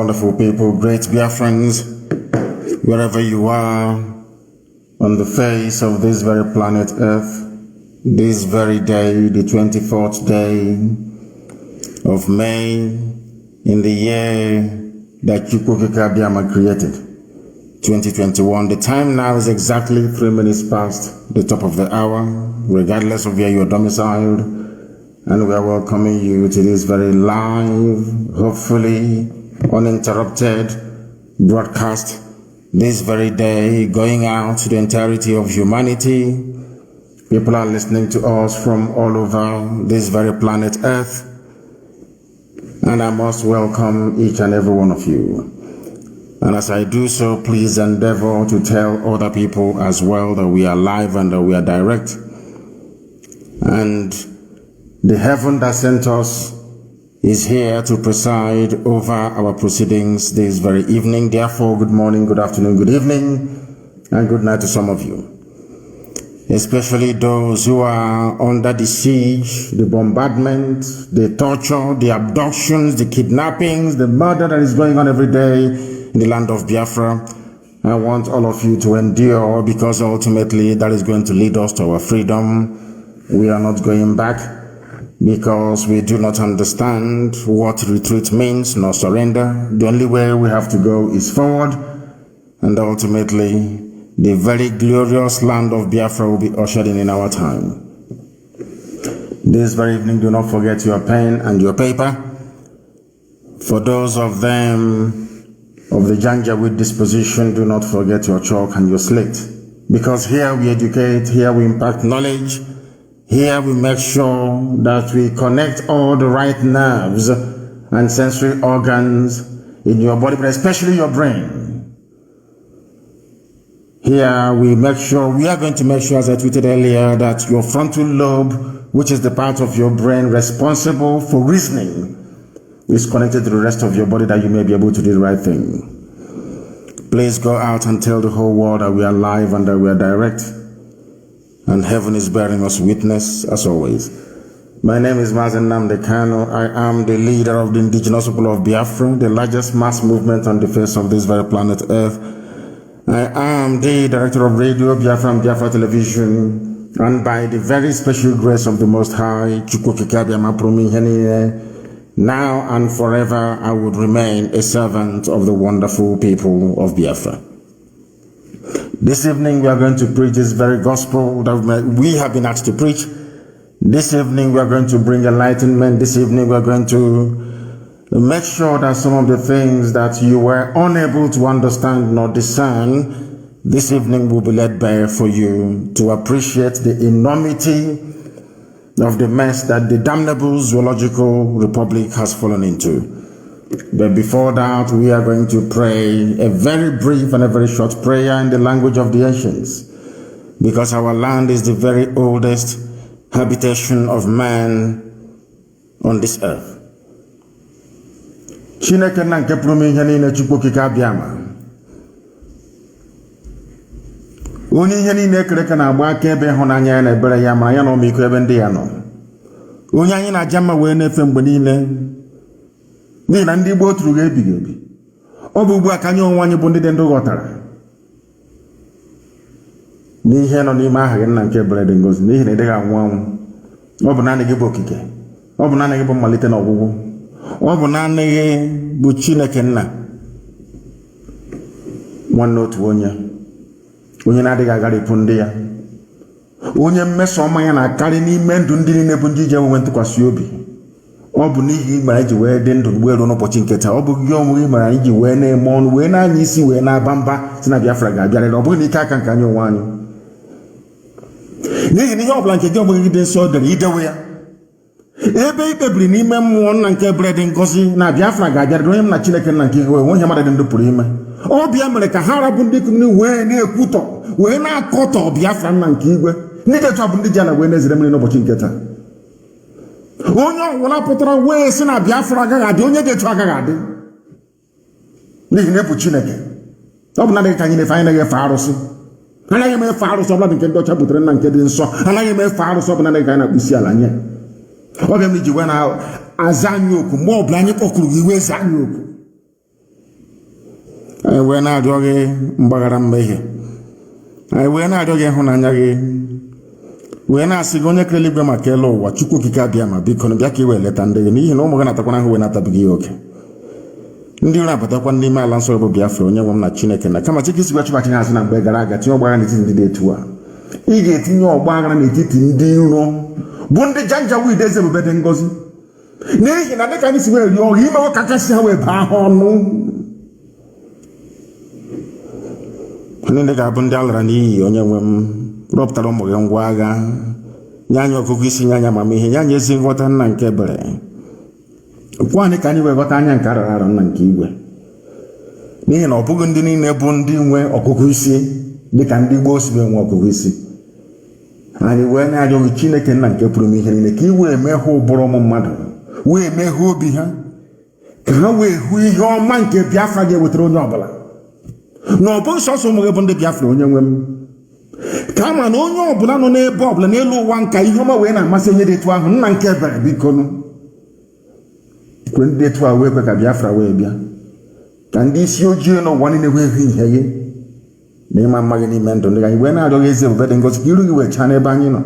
wonderful people, great Biafrans, wherever you are on the face of this very planet Earth, this very day, the 24th day of May, in the year that Chukwukikabiama created, 2021. The time now is exactly 3 minutes past the top of the hour, regardless of where you are domiciled, and we are welcoming you to this very live, hopefully uninterrupted broadcast this very day, going out to the entirety of humanity. People are listening to us from all over this very planet Earth, and I must welcome each and every one of you. And as I do so, please endeavor to tell other people as well that we are live and that we are direct. And the heaven that sent us is here to preside over our proceedings this very evening. Therefore, good morning, good afternoon, good evening, and good night to some of you. Especially those who are under the siege, the bombardment, the torture, the abductions, the kidnappings, the murder that is going on every day in the land of Biafra. I want all of you to endure, because ultimately that is going to lead us to our freedom. We are not going back, because we do not understand what retreat means, nor surrender. The only way we have to go is forward, and ultimately the very glorious land of Biafra will be ushered in our time. This very evening, do not forget your pen and your paper. For those of them of the Janjaweed disposition, do not forget your chalk and your slate. Because here we educate, here we impart knowledge, here we make sure that we connect all the right nerves and sensory organs in your body, but especially your brain. Here we are going to make sure, as I tweeted earlier, that your frontal lobe, which is the part of your brain responsible for reasoning, is connected to the rest of your body, that you may be able to do the right thing. Please go out and tell the whole world that we are live and that we are direct. And heaven is bearing us witness, as always. My name is Mazi Nnamdi Kanu. I am the leader of the indigenous people of Biafra, the largest mass movement on the face of this very planet Earth. I am the director of Radio Biafra and Biafra Television, and by the very special grace of the Most High, now and forever I would remain a servant of the wonderful people of Biafra. This evening we are going to preach this very gospel that we have been asked to preach. This evening we are going to bring enlightenment. This evening we are going to make sure that some of the things that you were unable to understand nor discern, this evening will be laid bare for you to appreciate the enormity of the mess that the damnable zoological republic has fallen into. But before that, we are going to pray a very brief and a very short prayer in the language of the ancients, because our land is the very oldest habitation of man on this earth. Chineke na nke pụrụ ihe niile Chukwukike abịama. Onye ihe niile ekere ka na-agba aka ebe ịhụnanya ya na ebere ya mara ya na ọmịiko ebe ndị ya nọ. Onye anyị na-aja mma wee na-efe mgbe niile. N'ihi na ndị Igbo tụrụ ebighị ebi. Ọ bụ ugbu a ka anyị onwe anyị bụ ndị dị ndụ ghọtara n'ihe nọ n'ime aha gị nna nke ebere dị ngọzi, n'ihi na ị dịghị anwụ anwụ. Ọ bụ naanị gị bụ okike. Ọ bụ naanị gị bụ mmalite na ọgwụgwụ. Ọ bụ naanị gị bụ Chineke nna, nwanne otu onye na-adịghị agharịpụ ndị ya, onye mmeso ọma ya na-akarị n'ime ndụ ndị niile bụ ndị ji enwe ntụkwasị obi. Ọ bụ n'ihi mere anyị ji wee dị ndụ mgbe ruo n'ụbọchị nke taa. Ọ bụ gị onwe gị mere anyị ji wee na-eme ọnụ, wee na-anya isi, wee na-aba mba si na Biafra ga-abịarịrị. Ọ bụghị n'ike aka nke anyị onwe anyị, n'ihi na ihe ọ bụla nke gị onwe gị dị nsọ dere idewe ya. Ebe ikpebiri n'ime mmụọ nna nke ebere dị ngọzi na Biafra ga-abịarịrị, onye m na Chineke nna nke igwe onwe ihe mmadụ dị ndụ pụrụ ime. Ọ bịa mere ka ha rabụ ndị kụmiri wee na-ekwutọ, wee na-akọtọ Biafra nna nke igwe. Ndị dị etu a bụ ndị ji ana wee na-ezere mmiri n'ụbọchị nke taa. Onye ọbụla pụtara wee sị na Biafra agaghị adị, onye dị etu agaghị adị, n'ihi na ebu Chineke. Ọ bụ na ka anyị na-efe, anyị na-efe arụsị. Anaghị m efe arụsị ọbụla nke ndị ọcha butere nna nke dị nsọ. Anaghị m efe arụsị ọbụla ka anyị na-akpụsi ala nye. Ọ bịa m iji wee na-aza anyị oku mgbe ọbụla anyị kpọkuru gị wee zaa anyị oku. I went out jogging, Bagaram Behe. I went out jogging Honanyagi. When I see Gonya Calibre Makelo, what you cook Kabiama, because Biaki will let and they no more than Atakana who went at the Bigioke. Ndina Patakwan Lima Lanso Biafro, Yamna Chinek, and Kamatiki watch back as an Begaraga, your barn is in the day tour. Eat in your barn and eat in Dino. Bunde Janja with Desert Betten Gozi. Nay, in other kinds where your Himo Kakasa with Pahon. And then the Gabundal Rani on your women. Rob Talomo Yangwaga, Yanyo Kukisi Yanya Mami, Yanya Zingotan and Kebre. One can you got Anya Kararan and Kiwe. Nino Pugundini Nebundinwe or Kukusi, they can be both when Wakuisi. And when I do Chinekan and Keprumi in the Kiwe, Meho Boromo Mother, we may who be her. Can we your monkey Biafra with Ronobala? No, Pons also move upon the Biafra, young women. Come on, no, Bulano ne Bob, Lanelo one Kaihoma when I must say it to a Nankeba, Bicono. When they to a Weber Biafra Webia. Can this your journal one in the way here? Name my Magani Menton, when I don't get a wedding goes you were China Banino.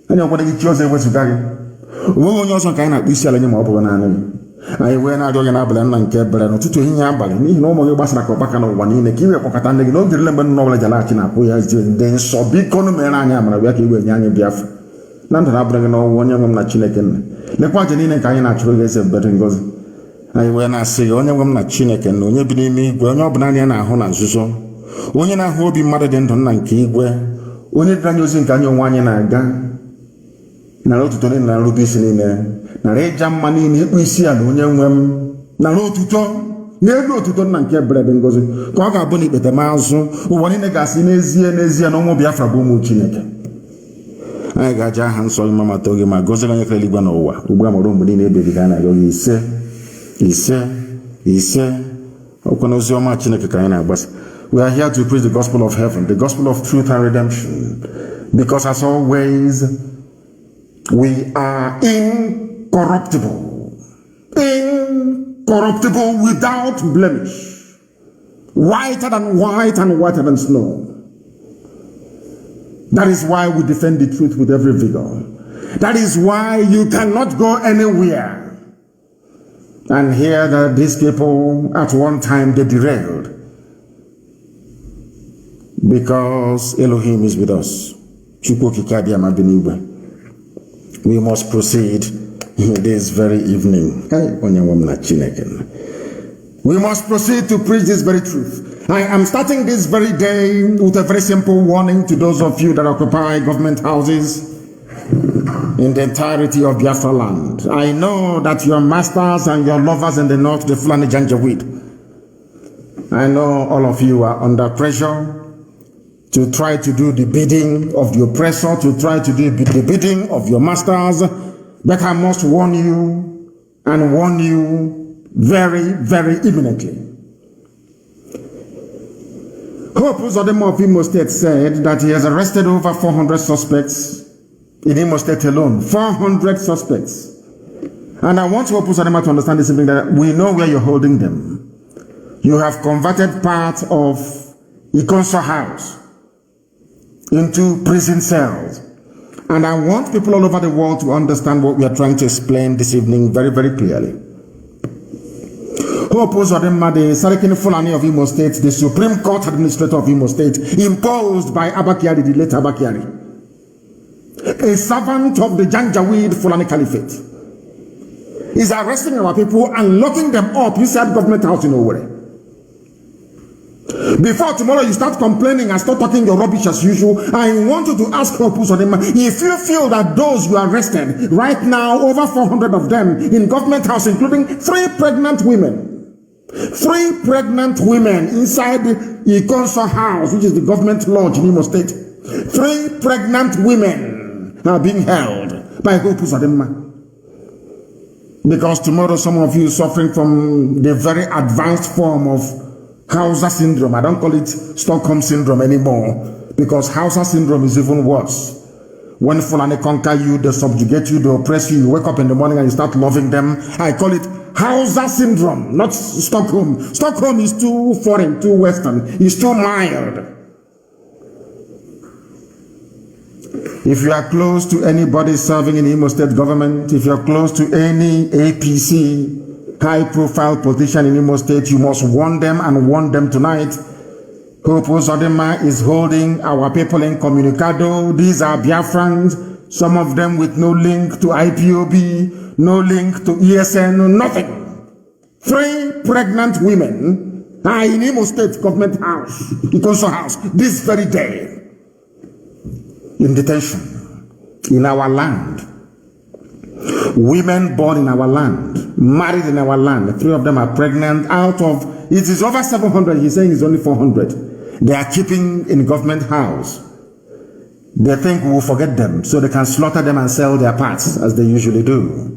I know what it chose was to go. Woman also cannot be selling more banana. I went out of an ablan and Kebra to Yambal, no more Basako Bacano one in the Kiwi Pocatan, no German knowledge Latina, who has then so big Conoman and Yamaki with Yanni Biaf. None of Abragano, one young woman Chinekin. The Quajanina Kayana Trugas of Betting goes. I when I say only woman Chinekin, when you believe me, when you're banana Honan Suso, when you're not hobby mother than Tonanki, when you're done using Canyon one and I gun. Now to Tony and Rubis in there. Na reja mani ni isi anu nyemwem na lo tuto na elu tuto na nke bread ngozi ka ọ ga-abụ na ikpete maazụ ụwa niile gasị n'ezie na ụmụ Biafra bụ ụmụ Chineke anyị ga-aja aha nsọ mama togi ma gozila onye kere eluigwe n'ụwa ugbu a mụrụ mgbe niile ebebiga na yogi ise okwu n'ozi ọma Chineke ka anyị na-agbasa. We are here to preach the gospel of heaven, the gospel of truth and redemption, because as always we are incorruptible without blemish, whiter than white and whiter than snow. That is why we defend the truth with every vigor. That is why you cannot go anywhere and hear that these people at one time they derailed, because Elohim is with us. We must proceed this very evening. We must proceed to preach this very truth. I am starting this very day with a very simple warning to those of you that occupy government houses in the entirety of Biafra land. I know that your masters and your lovers in the north, the Fulani Janjaweed, I know all of you are under pressure to try to do the bidding of the oppressor, to try to do the bidding of your masters. But I must warn you, and warn you very, very imminently. Hope Uzodinma of Imo State said that he has arrested over 400 suspects in Imo State alone. 400 suspects. And I want Hope Uzodinma to understand this evening, that we know where you're holding them. You have converted part of Ikonso House into prison cells. And I want people all over the world to understand what we are trying to explain this evening very, very clearly. Who opposed Uzodinma, the Sarkin Fulani of Imo State, the Supreme Court Administrator of Imo State, imposed by Abakiari, the late Abakiari, a servant of the Janjaweed Fulani Caliphate, is arresting our people and locking them up inside government house in Owerri. Before tomorrow you start complaining and start talking your rubbish as usual, I want you to ask Uzodinma, if you feel that those you arrested right now, over 400 of them in government house, including 3 pregnant women inside the Ikonso House, which is the government lodge in Imo State, 3 pregnant women are being held by Uzodinma. Because tomorrow some of you suffering from the very advanced form of Hausa syndrome. I don't call it Stockholm syndrome anymore, because Hausa syndrome is even worse. When Fulani conquer you, they subjugate you, they oppress you, you wake up in the morning and you start loving them. I call it Hausa syndrome, not Stockholm. Stockholm is too foreign, too Western. It's too mild. If you are close to anybody serving in Imo State government, if you're close to any APC high-profile position in Imo State, you must warn them and warn them tonight. Hope Uzodinma is holding our people in Communicado. These are Biafrans, some of them with no link to IPOB, no link to ESN, nothing. 3 pregnant women are in Imo State government house, Ikonso house, this very day. In detention, in our land. Women born in our land, married in our land. 3 of them are pregnant out of, it is over 700, he's saying it's only 400. They are keeping in government house. They think we will forget them, so they can slaughter them and sell their parts, as they usually do.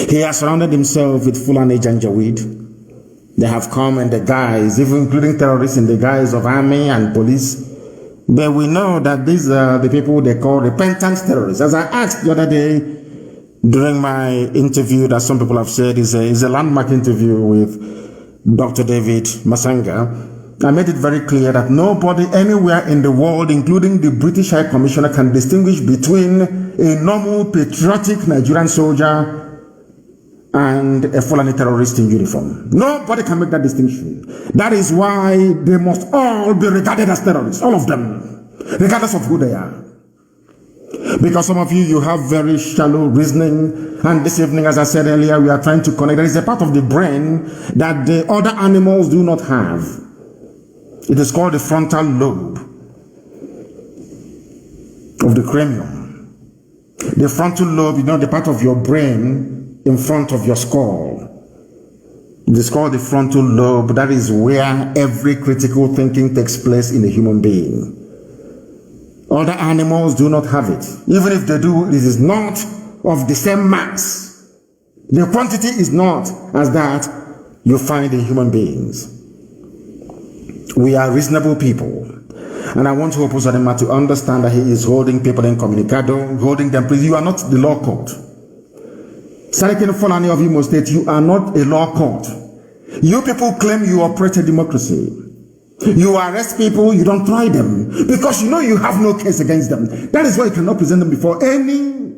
He has surrounded himself with Fulani Janjaweed. They have come in the guise, even including terrorists in the guise of army and police. But we know that these are the people they call repentant terrorists. As I asked the other day during my interview that some people have said is a landmark interview with Dr. David Masanga, I made it very clear that nobody anywhere in the world, including the British High Commissioner, can distinguish between a normal patriotic Nigerian soldier and a Fulani terrorist in uniform. Nobody can make that distinction. That is why they must all be regarded as terrorists, all of them, regardless of who they are. Because some of you have very shallow reasoning, and this evening, as I said earlier, we are trying to connect. There is a part of the brain that the other animals do not have. It is called the frontal lobe of the cranium. The frontal lobe, the part of your brain in front of your skull. It is called the frontal lobe. That is where every critical thinking takes place in a human being. Other animals do not have it. Even if they do, it is not of the same mass. The quantity is not as that you find in human beings. We are reasonable people. And I want Hope Uzodinma to understand that he is holding people in Communicado, holding them. Please, you are not the law court. Sarikin Fulani of Imo State, you are not a law court. You people claim you operate a democracy. You arrest people, you don't try them, because you know you have no case against them. That is why you cannot present them before any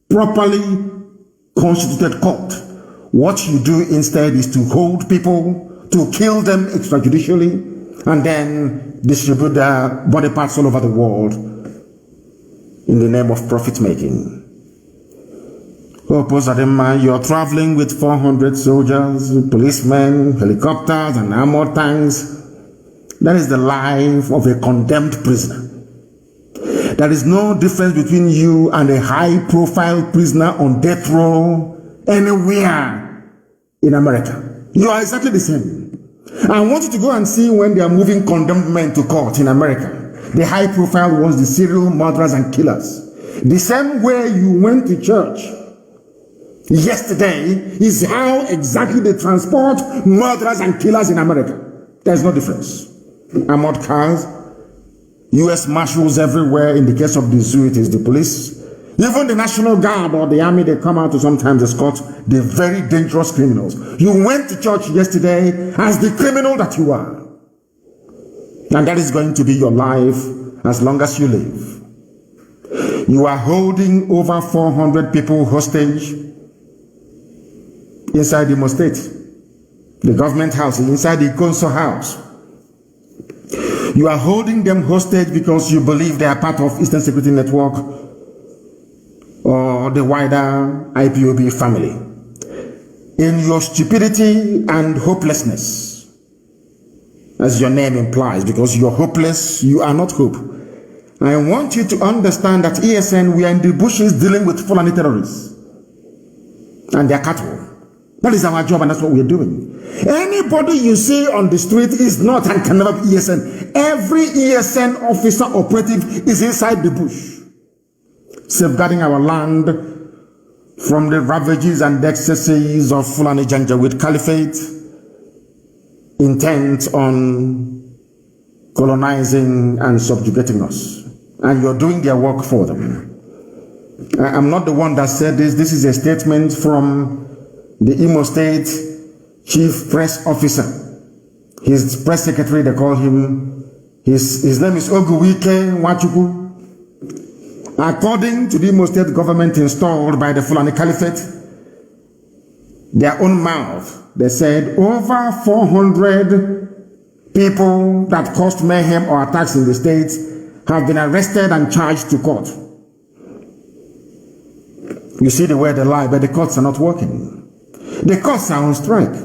properly constituted court. What you do instead is to hold people, to kill them extrajudicially, and then distribute their body parts all over the world in the name of profit making. Hope Uzodinma, you're traveling with 400 soldiers, policemen, helicopters, and armored tanks. That is the life of a condemned prisoner. There is no difference between you and a high-profile prisoner on death row anywhere in America. You are exactly the same. I want you to go and see when they are moving condemned men to court in America. The high-profile ones, the serial murderers and killers. The same way you went to church yesterday is how exactly they transport murderers and killers in America. There's no difference. Armored cars, U.S. Marshals everywhere. In the case of the zoo, it is the police. Even the National Guard or the Army, they come out to sometimes escort the very dangerous criminals. You went to church yesterday as the criminal that you are. And that is going to be your life as long as you live. You are holding over 400 people hostage inside the Imo State, the government house, inside the Ikonso house. You are holding them hostage because you believe they are part of Eastern Security Network or the wider IPOB family. In your stupidity and hopelessness, as your name implies, because you're hopeless, you are not hope. I want you to understand that ESN, we are in the bushes dealing with Fulani terrorists and their cattle. That is our job, and that's what we're doing. Anybody you see on the street is not and can never be ESN. Every ESN officer operative is inside the bush, safeguarding our land from the ravages and excesses of Fulani Janjaweed Caliphate, intent on colonizing and subjugating us. And you're doing their work for them. I'm not the one that said this. This is a statement from the Imo State Chief Press Officer, his press secretary, they call him, his name is Oguwike Nwachukwu. According to the Imo State government installed by the Fulani Caliphate, their own mouth, they said over 400 people that caused mayhem or attacks in the state have been arrested and charged to court. You see the way they lie, but the courts are not working. The courts are on strike.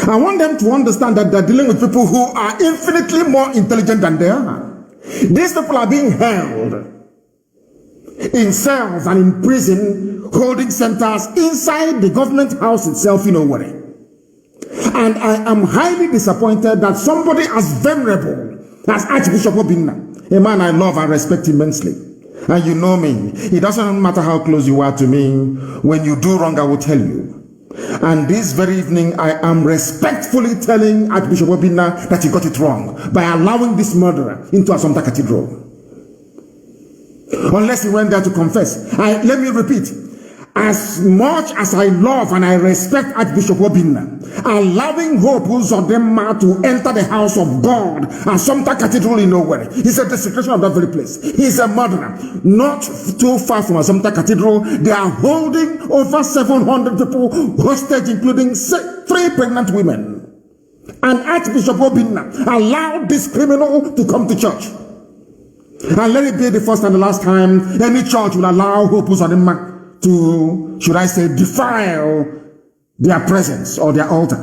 I want them to understand that they're dealing with people who are infinitely more intelligent than they are. These people are being held in cells and in prison, holding centers inside the government house itself in Owerri. And I am highly disappointed that somebody as venerable as Archbishop Obinna, a man I love and respect immensely, and you know me, it doesn't matter how close you are to me, when you do wrong I will tell you. And this very evening I am respectfully telling Archbishop Obinna that he got it wrong by allowing this murderer into Assumpta Cathedral. Unless he went there to confess. Let me repeat, as much as I love and I respect Archbishop Obinna, allowing Hope Uzodinma to enter the house of God, Assumpta Cathedral in Owerri, is a desecration of that very place. He's a murderer. Not too far from Assumpta Cathedral, they are holding over 700 people hostage, including 3 pregnant women. And Archbishop Obinna allowed this criminal to come to church. And let it be the first and the last time any church will allow Hope Uzodinma to, should I say, defile their presence or their altar.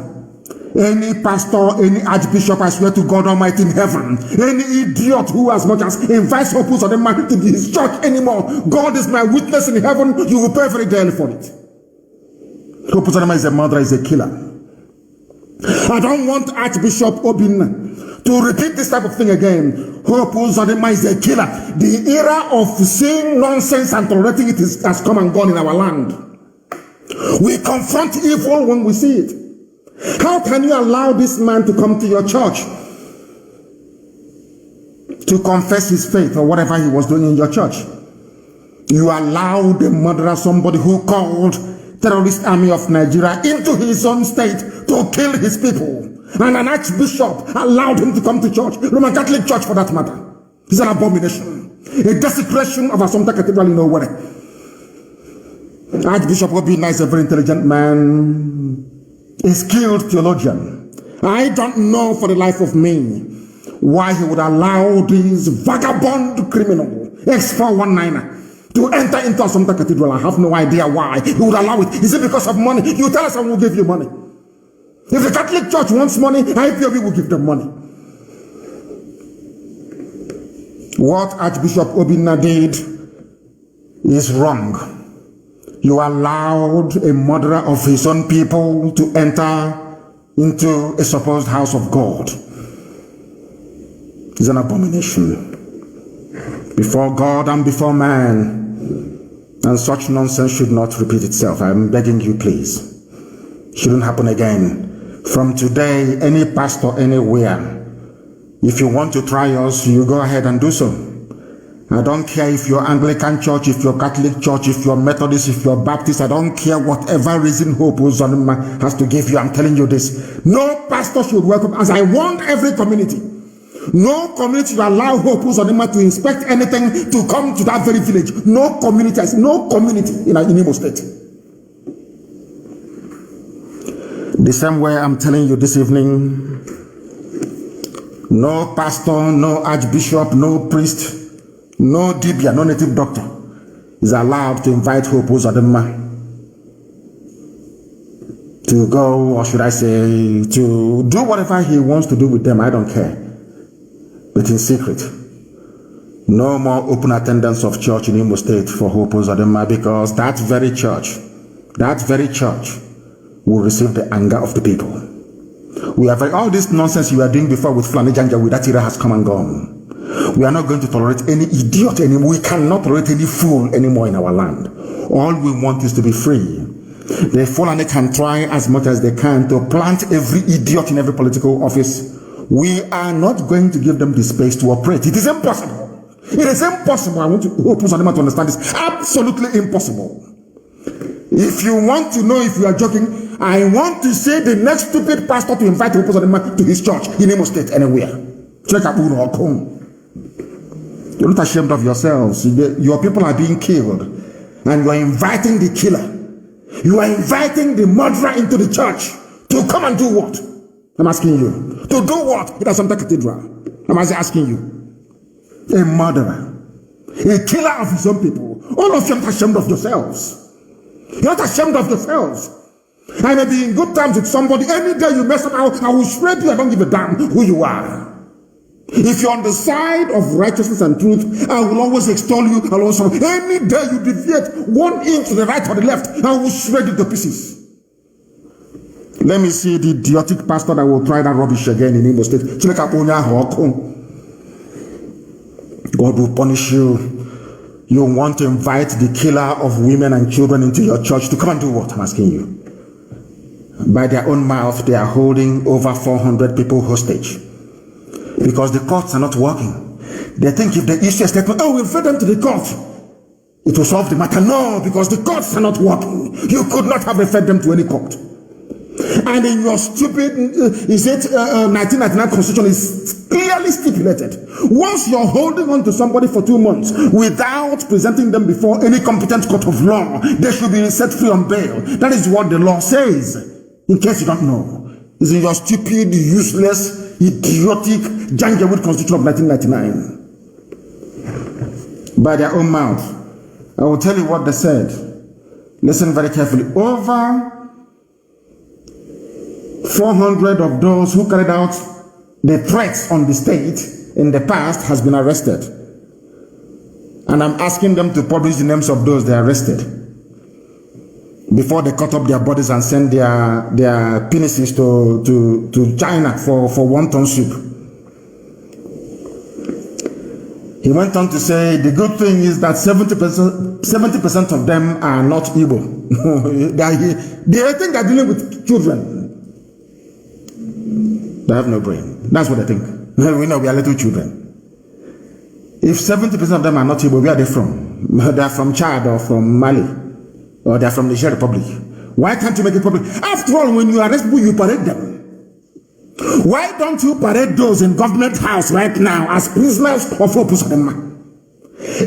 Any pastor, any archbishop, I swear to God Almighty in heaven, any idiot who as much as invites Hope Uzodinma to his church anymore, God is my witness in heaven, you will pay very dearly for it. Hope Uzodinma is a murderer, is a killer. I don't want Archbishop Obinna to repeat this type of thing again. Hope Uzodinma is a killer. The era of seeing nonsense and tolerating it has come and gone in our land. We confront evil when we see it. How can you allow this man to come to your church to confess his faith or whatever he was doing in your church? You allowed the murderer, somebody who called terrorist army of Nigeria into his own state to kill his people. And an archbishop allowed him to come to church, Roman Catholic Church for that matter. It's an abomination. A desecration of Assumpta Cathedral in Owerri. Archbishop Obinna is a very intelligent man, a skilled theologian. I don't know for the life of me why he would allow this vagabond criminal, ex-419er, to enter into Assumpta Cathedral. I have no idea why he would allow it. Is it because of money? You tell us and we'll give you money. If the Catholic Church wants money, IPOB will give them money. What Archbishop Obinna did is wrong. You allowed a murderer of his own people to enter into a supposed house of God. It's an abomination before God and before man. And such nonsense should not repeat itself. I'm begging you, please. Shouldn't happen again. From today, any pastor anywhere, if you want to try us, you go ahead and do so. I don't care if you're Anglican Church, if you're Catholic Church, if you're Methodist, if you're Baptist. I don't care whatever reason Hope Uzodinma has to give you. I'm telling you this. No pastor should welcome, as I want every community. No community will allow Hope Uzodinma to inspect anything to come to that very village. No community, no community in Imo State. The same way I'm telling you this evening, no pastor, no archbishop, no priest, no dibia, no native doctor is allowed to invite Hope Uzodinma to go, or should I say, to do whatever he wants to do with them. I don't care. But in secret. No more open attendance of church in Imo State for Hope Uzodinma, because that very church will receive the anger of the people. All this nonsense you are doing before with Fulani Janjaweed, that era has come and gone. We are not going to tolerate any idiot anymore. We cannot tolerate any fool anymore in our land. All we want is to be free. The Fulani can try as much as they can to plant every idiot in every political office. We are not going to give them the space to operate. It is impossible. It is impossible. I want to Hope Uzodinma to understand this. Absolutely impossible. If you want to know if you are joking, I want to say the next stupid pastor to invite the man to his church in Imo State anywhere. Check out You're not ashamed of yourselves. Your people are being killed, and you are inviting the killer. You are inviting the murderer into the church to come and do what? I'm asking you. To do what? It is Santa Cathedral. I'm asking you. A murderer. A killer of his own people. All of you are not ashamed of yourselves. You're not ashamed of yourselves. I may be in good terms with somebody. Any day you mess up, I will shred you. I don't give a damn who you are. If you're on the side of righteousness and truth, I will always extol you. Any day you deviate 1 inch to the right or the left, I will shred you to pieces. Let me see the idiotic pastor that will try that rubbish again in Imo State. God will punish you. You want to invite the killer of women and children into your church to come and do what? I'm asking you. By their own mouth, they are holding over 400 people hostage. Because the courts are not working. They think if they issue a statement, we'll refer them to the court, it will solve the matter. No, because the courts are not working. You could not have referred them to any court. And in your stupid, 1999 constitution is clearly stipulated. Once you're holding on to somebody for 2 months without presenting them before any competent court of law, they should be set free on bail. That is what the law says. In case you don't know, it's in your stupid, useless, idiotic, Janjaweed constitution of 1999. By their own mouth, I will tell you what they said. Listen very carefully. Over 400 of those who carried out the threats on the state in the past has been arrested. And I'm asking them to publish the names of those they arrested before they cut up their bodies and send their penises to China for wonton soup. He went on to say the good thing is that 70% of them are not Igbo. They think they're dealing with children. They have no brain. That's what they think. We know we are little children. If 70% of them are not Igbo, where are they from? They are from Chad or from Mali, or they are from the Niger Republic. Why can't you make it public? After all, when you arrest people, you parade them. Why don't you parade those in government house right now as prisoners of Opusodema?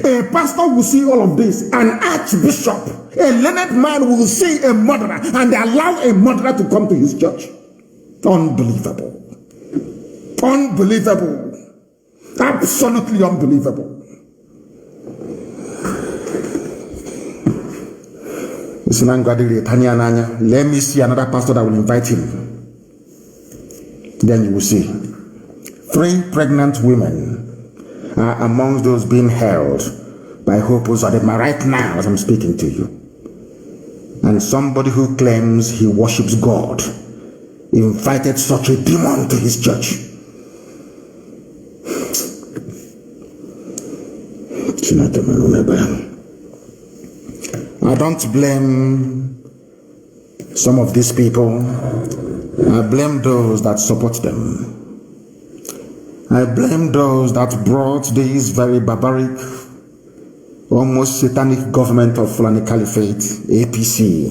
A pastor will see all of this. An archbishop, a learned man will see a murderer, and they allow a murderer to come to his church. Unbelievable. Unbelievable. Absolutely unbelievable. Let me see another pastor that will invite him. Then you will see. 3 pregnant women are among those being held by Hope Uzodinma right now as I'm speaking to you. And somebody who claims he worships God invited such a demon to his church. I don't blame some of these people. I blame those that support them. I blame those that brought this very barbaric, almost satanic government of Fulani Caliphate, APC,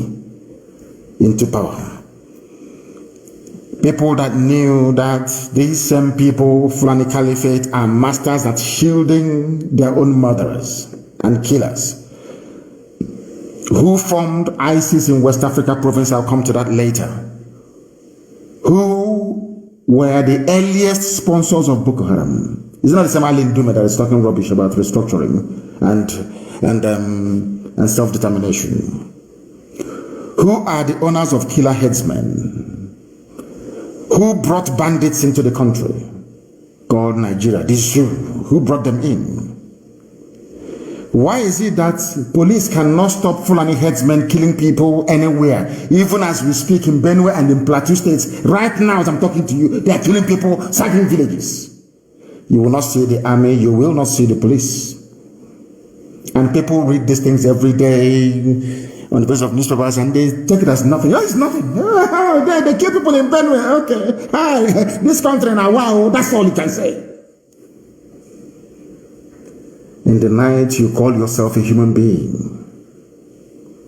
into power. People that knew that these same people, Fulani Caliphate, are masters at shielding their own murderers and killers. Who formed ISIS in West Africa province? I'll come to that later. Who were the earliest sponsors of Boko Haram? It's not the same Ali Ndume that is talking rubbish about restructuring and self-determination. Who are the owners of killer headsmen? Who brought bandits into the country called Nigeria? This you. Who brought them in? Why is it that police cannot stop Fulani headsmen killing people anywhere? Even as we speak in Benue and in Plateau states, right now as I'm talking to you, they are killing people, sacking villages. You will not see the army, you will not see the police. And people read these things every day on the basis of newspapers and they take it as nothing. Oh, it's nothing. They kill people in Benue. Okay. Hi, this country now, wow, that's all you can say. In the night, you call yourself a human being.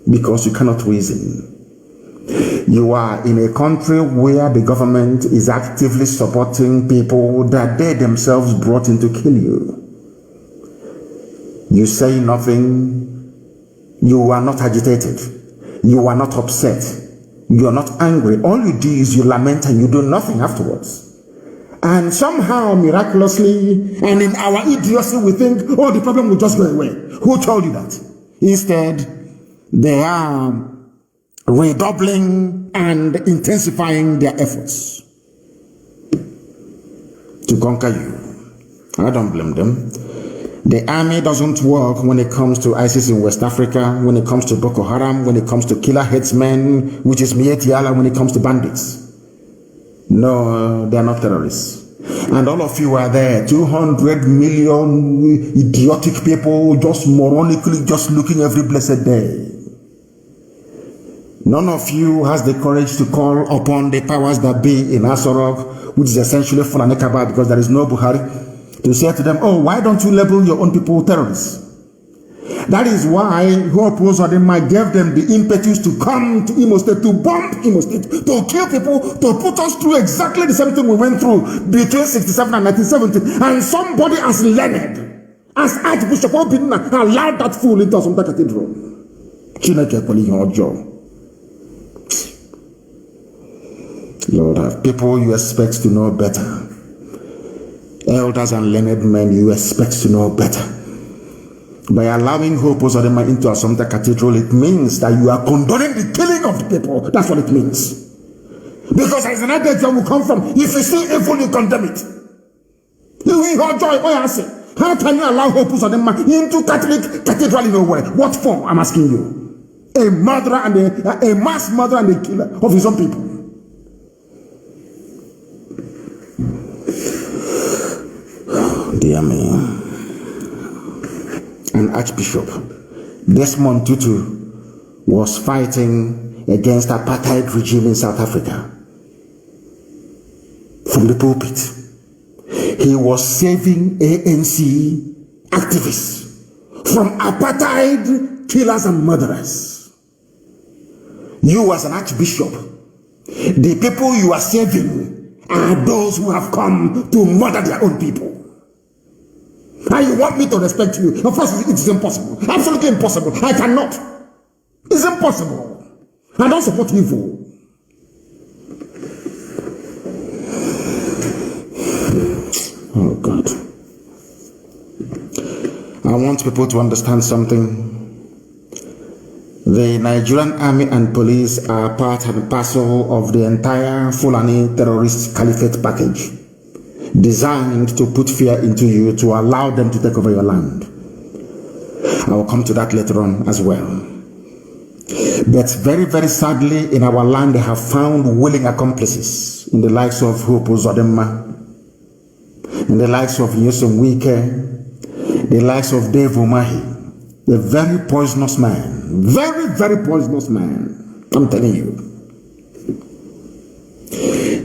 because you cannot reason. You are in a country where the government is actively supporting people that they themselves brought in to kill you. You say nothing. You are not agitated. You are not upset. You are not angry. All you do is you lament and you do nothing afterwards. And somehow, miraculously, and in our idiocy, we think, oh, the problem will just go away. Who told you that? Instead, they are redoubling and intensifying their efforts to conquer you. I don't blame them. The army doesn't work when it comes to ISIS in West Africa, when it comes to Boko Haram, when it comes to killer headsmen, which is Mieti Allah, when it comes to bandits. No, they are not terrorists. And all of you are there, 200 million idiotic people, just moronically, just looking every blessed day. None of you has the courage to call upon the powers that be in Asorok, which is essentially Fulani Kaba, because there is no Buhari, to say to them, oh, why don't you label your own people terrorists? That is why Hope Uzodinma gave them the impetus to come to Imo State, to bomb Imo State, to kill people, to put us through exactly the same thing we went through between 67 and 1970. And somebody as learned as Archbishop Obinna allowed that fool into Assumpta Cathedral. Lord, have people you expect to know better. Elders and learned men you expect to know better. By allowing Hope Uzodinma into Assumpta Cathedral, it means that you are condoning the killing of the people. That's what it means. Because as an idea will come from, if you see evil, you condemn it. How can you allow Hope Uzodinma into Catholic Cathedral in nowhere? What for? I'm asking you. A murderer and a mass murderer and a killer of his own people. Dear me. An Archbishop, Desmond Tutu, was fighting against apartheid regime in South Africa. From the pulpit, he was saving ANC activists from apartheid killers and murderers. You as an Archbishop, the people you are saving are those who have come to murder their own people. And you want me to respect you? Of course, it is impossible. Absolutely impossible. I cannot. It's impossible. I don't support evil. Oh, God. I want people to understand something. The Nigerian army and police are part and parcel of the entire Fulani terrorist caliphate package, designed to put fear into you, to allow them to take over your land. I will come to that later on as well. But very, very sadly, in our land, they have found willing accomplices in the likes of Hope Uzodinma, in the likes of Nyesom Wike, the likes of Dave Umahi, a very poisonous man, very, very poisonous man, I'm telling you.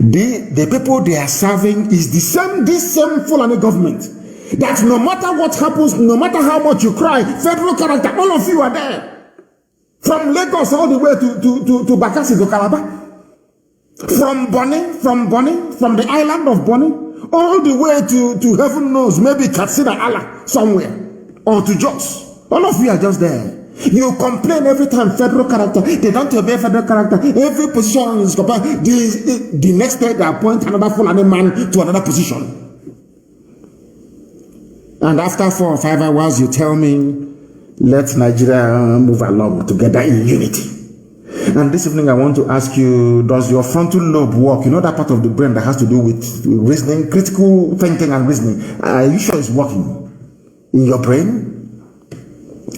The people they are serving is this same Fulani government that no matter what happens, no matter how much you cry, federal character, all of you are there. From Lagos all the way to Bakassi to Calabar. From the island of Bonny, all the way to heaven knows, maybe Katsina Allah somewhere, or to Jos. All of you are just there. You complain every time federal character, they don't obey federal character. Every position is compared. The next day they appoint another Fulani man to another position. And after 4 or 5 hours, you tell me, let Nigeria move along together in unity. And this evening I want to ask you, does your frontal lobe work? You know that part of the brain that has to do with reasoning, critical thinking and reasoning. Are you sure it's working in your brain?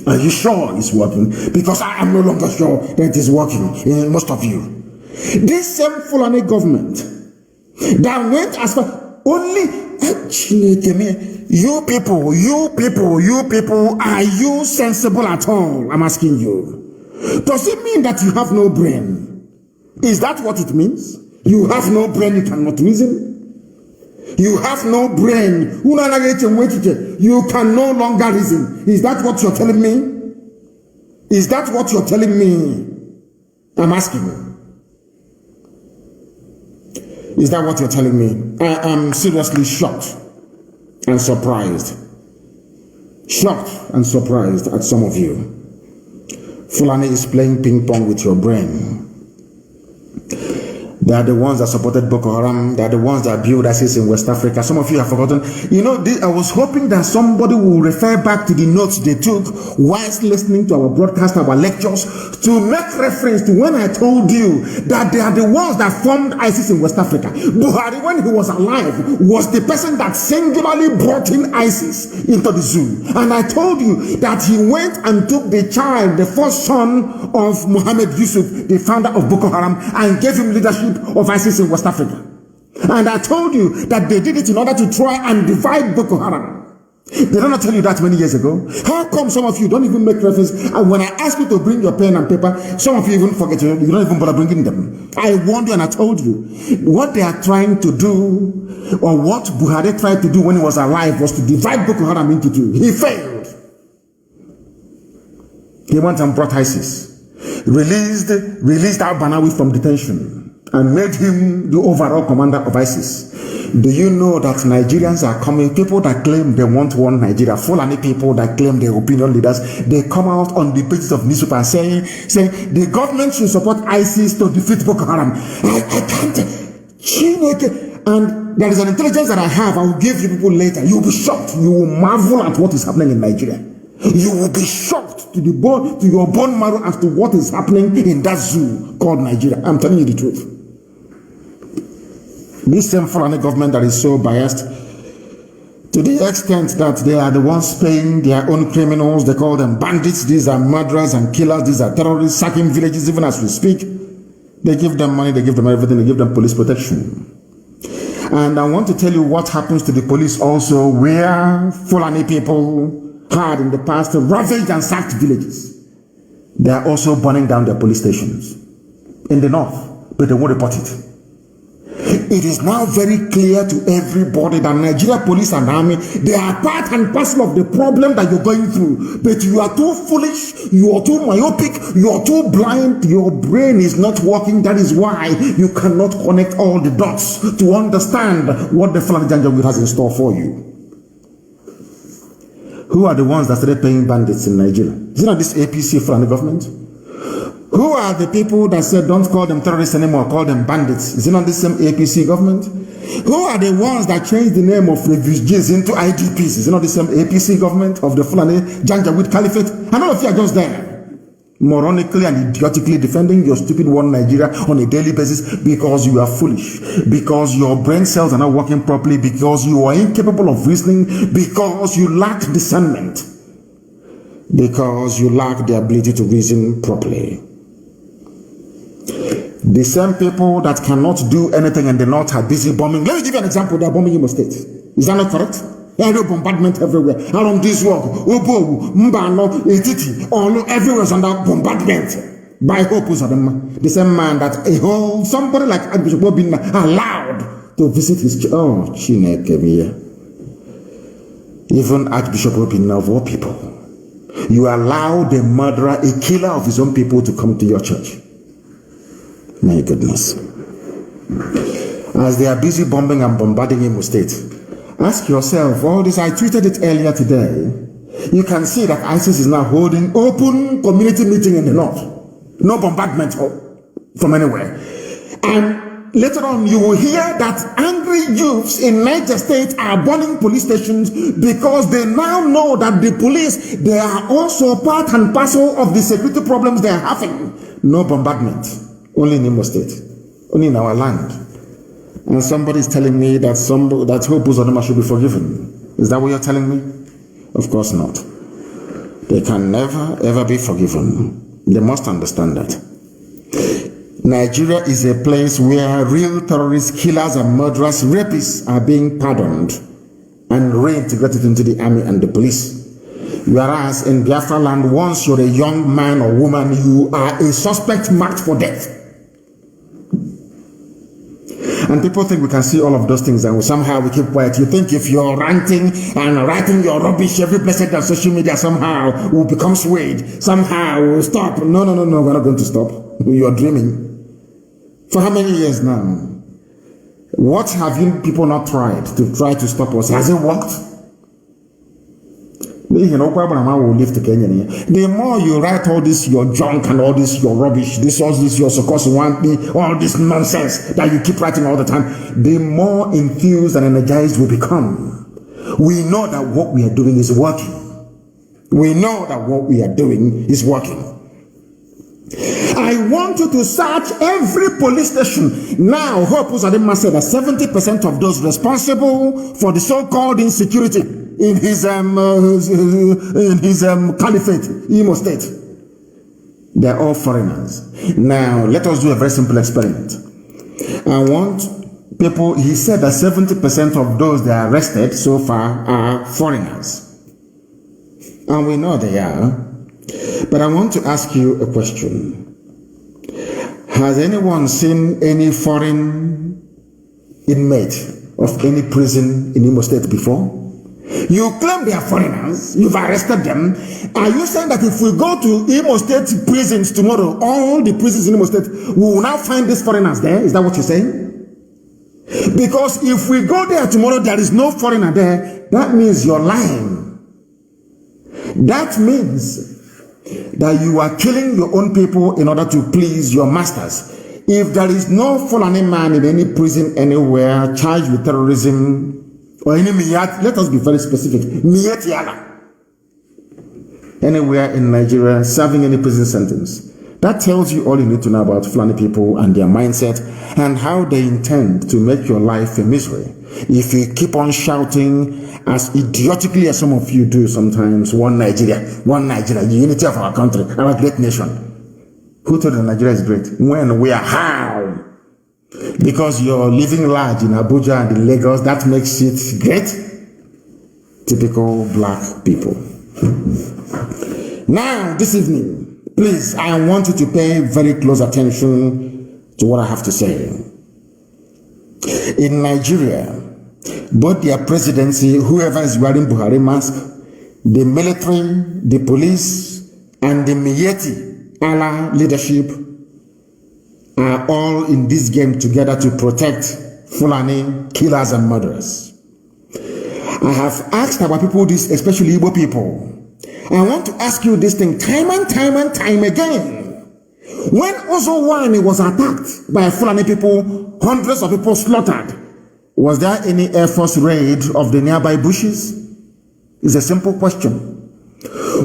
Are you sure it's working? Because I am no longer sure that it is working in most of you. This same Fulani government that went as far, only you people, are you sensible at all? I'm asking you. Does it mean that you have no brain? Is that what it means? You have no brain, you cannot reason? You have no brain. You can no longer reason. Is that what you're telling me? Is that what you're telling me? I'm asking you. Is that what you're telling me? I am seriously shocked and surprised. Shocked and surprised at some of you. Fulani is playing ping pong with your brain. They are the ones that supported Boko Haram. They are the ones that built ISIS in West Africa. Some of you have forgotten. You know, I was hoping that somebody will refer back to the notes they took whilst listening to our broadcast, our lectures, to make reference to when I told you that they are the ones that formed ISIS in West Africa. Buhari, when he was alive, was the person that singularly brought in ISIS into the zoo. And I told you that he went and took the child, the first son of Muhammad Yusuf, the founder of Boko Haram, and gave him leadership of ISIS in West Africa. And I told you that they did it in order to try and divide Boko Haram. Did I not tell you that many years ago? How come some of you don't even make reference? And when I ask you to bring your pen and paper, some of you even forget, you don't even bother bringing them. I warned you and I told you what they are trying to do, or what Buhari tried to do when he was alive, was to divide Boko Haram into two. He failed. He went and brought ISIS, released al-Banawi from detention, and made him the overall commander of ISIS. Do you know that Nigerians are coming, people that claim they want one Nigeria, Fulani people that claim they're opinion leaders, they come out on the pages of newspapers saying the government should support ISIS to defeat Boko Haram. I can't. And there is an intelligence that I have, I will give you people later. You will be shocked. You will marvel at what is happening in Nigeria. You will be shocked to your bone marrow as to what is happening in that zoo called Nigeria. I'm telling you the truth. This same foreign government that is so biased, to the extent that they are the ones paying their own criminals, they call them bandits, these are murderers and killers, these are terrorists, sacking villages even as we speak. They give them money, they give them everything, they give them police protection. And I want to tell you what happens to the police also, where Fulani people had in the past ravaged and sacked villages. They are also burning down their police stations in the north, but they won't report it. It is now very clear to everybody that Nigeria police and army, they are part and parcel of the problem that you're going through. But you are too foolish, you are too myopic, you are too blind, your brain is not working. That is why you cannot connect all the dots to understand what the Fulani Janjaweed has in store for you. Who are the ones that started paying bandits in Nigeria? Is it not this APC Fulani government? Who are the people that said don't call them terrorists anymore, call them bandits? Is it not the same APC government? Who are the ones that changed the name of refugees into IDPs? Is it not the same APC government of the Fulani Janjaweed Caliphate? And all of you are just there, moronically and idiotically defending your stupid one Nigeria on a daily basis because you are foolish, because your brain cells are not working properly, because you are incapable of reasoning, because you lack discernment, because you lack the ability to reason properly. The same people that cannot do anything in the north are busy bombing. Let me give you an example. They are bombing Imo State. Is that not correct? There is bombardment everywhere. Around this world, Obo, Mbano, Etiti, all everywhere is under bombardment by Opus of them. The same man that somebody like Archbishop Obinna allowed to visit his church. Oh, Chineke. Even Archbishop Obinna of all people, you allow the murderer, a killer of his own people, to come to your church. My goodness. As they are busy bombing and bombarding Imo State, ask yourself, all this, I tweeted it earlier today. You can see that ISIS is now holding open community meeting in the north. No bombardment from anywhere. And later on, you will hear that angry youths in Niger State are burning police stations because they now know that the police, they are also part and parcel of the security problems they are having. No bombardment. Only in Imo State, only in our land. And somebody is telling me that Hope Uzodinma should be forgiven. Is that what you're telling me? Of course not. They can never, ever be forgiven. They must understand that. Nigeria is a place where real terrorists, killers, and murderers, rapists are being pardoned and reintegrated into the army and the police. Whereas in Biafra land, once you're a young man or woman, you are a suspect marked for death. And people think we can see all of those things and somehow we keep quiet. You think if you're ranting and writing your rubbish every blessed on social media, somehow we'll become swayed. Somehow we'll stop. No, we're not going to stop. You're dreaming. For how many years now? What have you people not tried to stop us? Has it worked? The more you write all this your junk and all this your rubbish, all this your all this nonsense that you keep writing all the time, the more enthused and energized we become. We know that what we are doing is working. We know that what we are doing is working. I want you to search every police station. Now, Hope Uzodimma said that 70% of those responsible for the so-called insecurity in his caliphate, Imo State, they're all foreigners. Now, let us do a very simple experiment. I want people, he said that 70% of those that are arrested so far are foreigners. And we know they are. But I want to ask you a question. Has anyone seen any foreign inmate of any prison in Imo State before? You claim they are foreigners, you've arrested them. Are you saying that if we go to Imo State prisons tomorrow, all the prisons in Imo State, we will now find these foreigners there? Is that what you're saying? Because if we go there tomorrow, there is no foreigner there, that means you're lying. That means that you are killing your own people in order to please your masters. If there is no Fulani man in any prison anywhere charged with terrorism, or any miyat, let us be very specific, miyat yala, anywhere in Nigeria serving any prison sentence, that tells you all you need to know about Fulani people and their mindset and how they intend to make your life a misery. If you keep on shouting as idiotically as some of you do sometimes, one Nigeria, the unity of our country, our great nation. Who told you Nigeria is great? When? Where? How? Because you're living large in Abuja and in Lagos, that makes it great? Typical black people. Now, this evening, please, I want you to pay very close attention to what I have to say. In Nigeria, both their presidency, whoever is wearing Buhari mask, the military, the police, and the Miyetti Allah leadership are all in this game together to protect Fulani killers and murderers. I have asked our people this, especially Igbo people. I want to ask you this thing time and time again. When Ozowani was attacked by Fulani people, hundreds of people slaughtered, was there any Air Force raid of the nearby bushes? It's a simple question.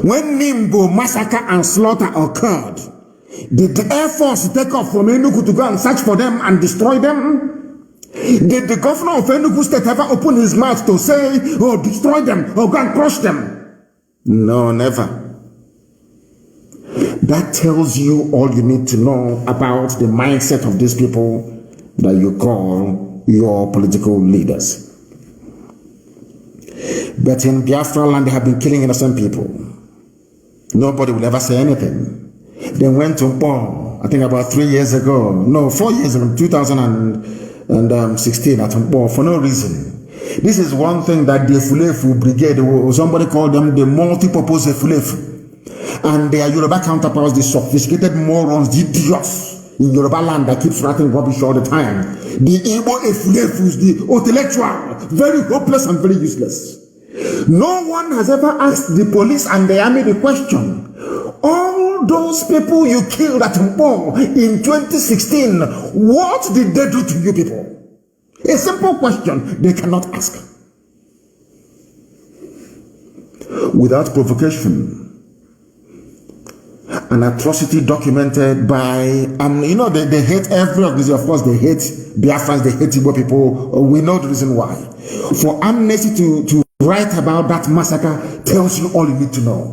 When Nimbo massacre and slaughter occurred, did the Air Force take off from Enugu to go and search for them and destroy them? Did the governor of Enugu State ever open his mouth to say, oh, destroy them, or go and crush them? No, never. That tells you all you need to know about the mindset of these people that you call your political leaders. But in Biafra land, they have been killing innocent people. Nobody will ever say anything. They went to Mpo, I think about 3 years ago. No, 4 years ago, 2016 at Mpo, for no reason. This is one thing that the Efulefu Brigade, somebody called them the multi-purpose Efulefu. And their Yoruba counterparts, the sophisticated morons, the idiots in Yoruba land that keeps writing rubbish all the time. The Igbo Efulefus, the intellectual, very hopeless and very useless. No one has ever asked the police and the army the question, all those people you killed at Mpo in 2016, what did they do to you people? A simple question they cannot ask. Without provocation, an atrocity documented by, they hate every organization. Of course, they hate Biafrans, they hate Igbo people. We know the reason why. For Amnesty to write about that massacre tells you all you need to know.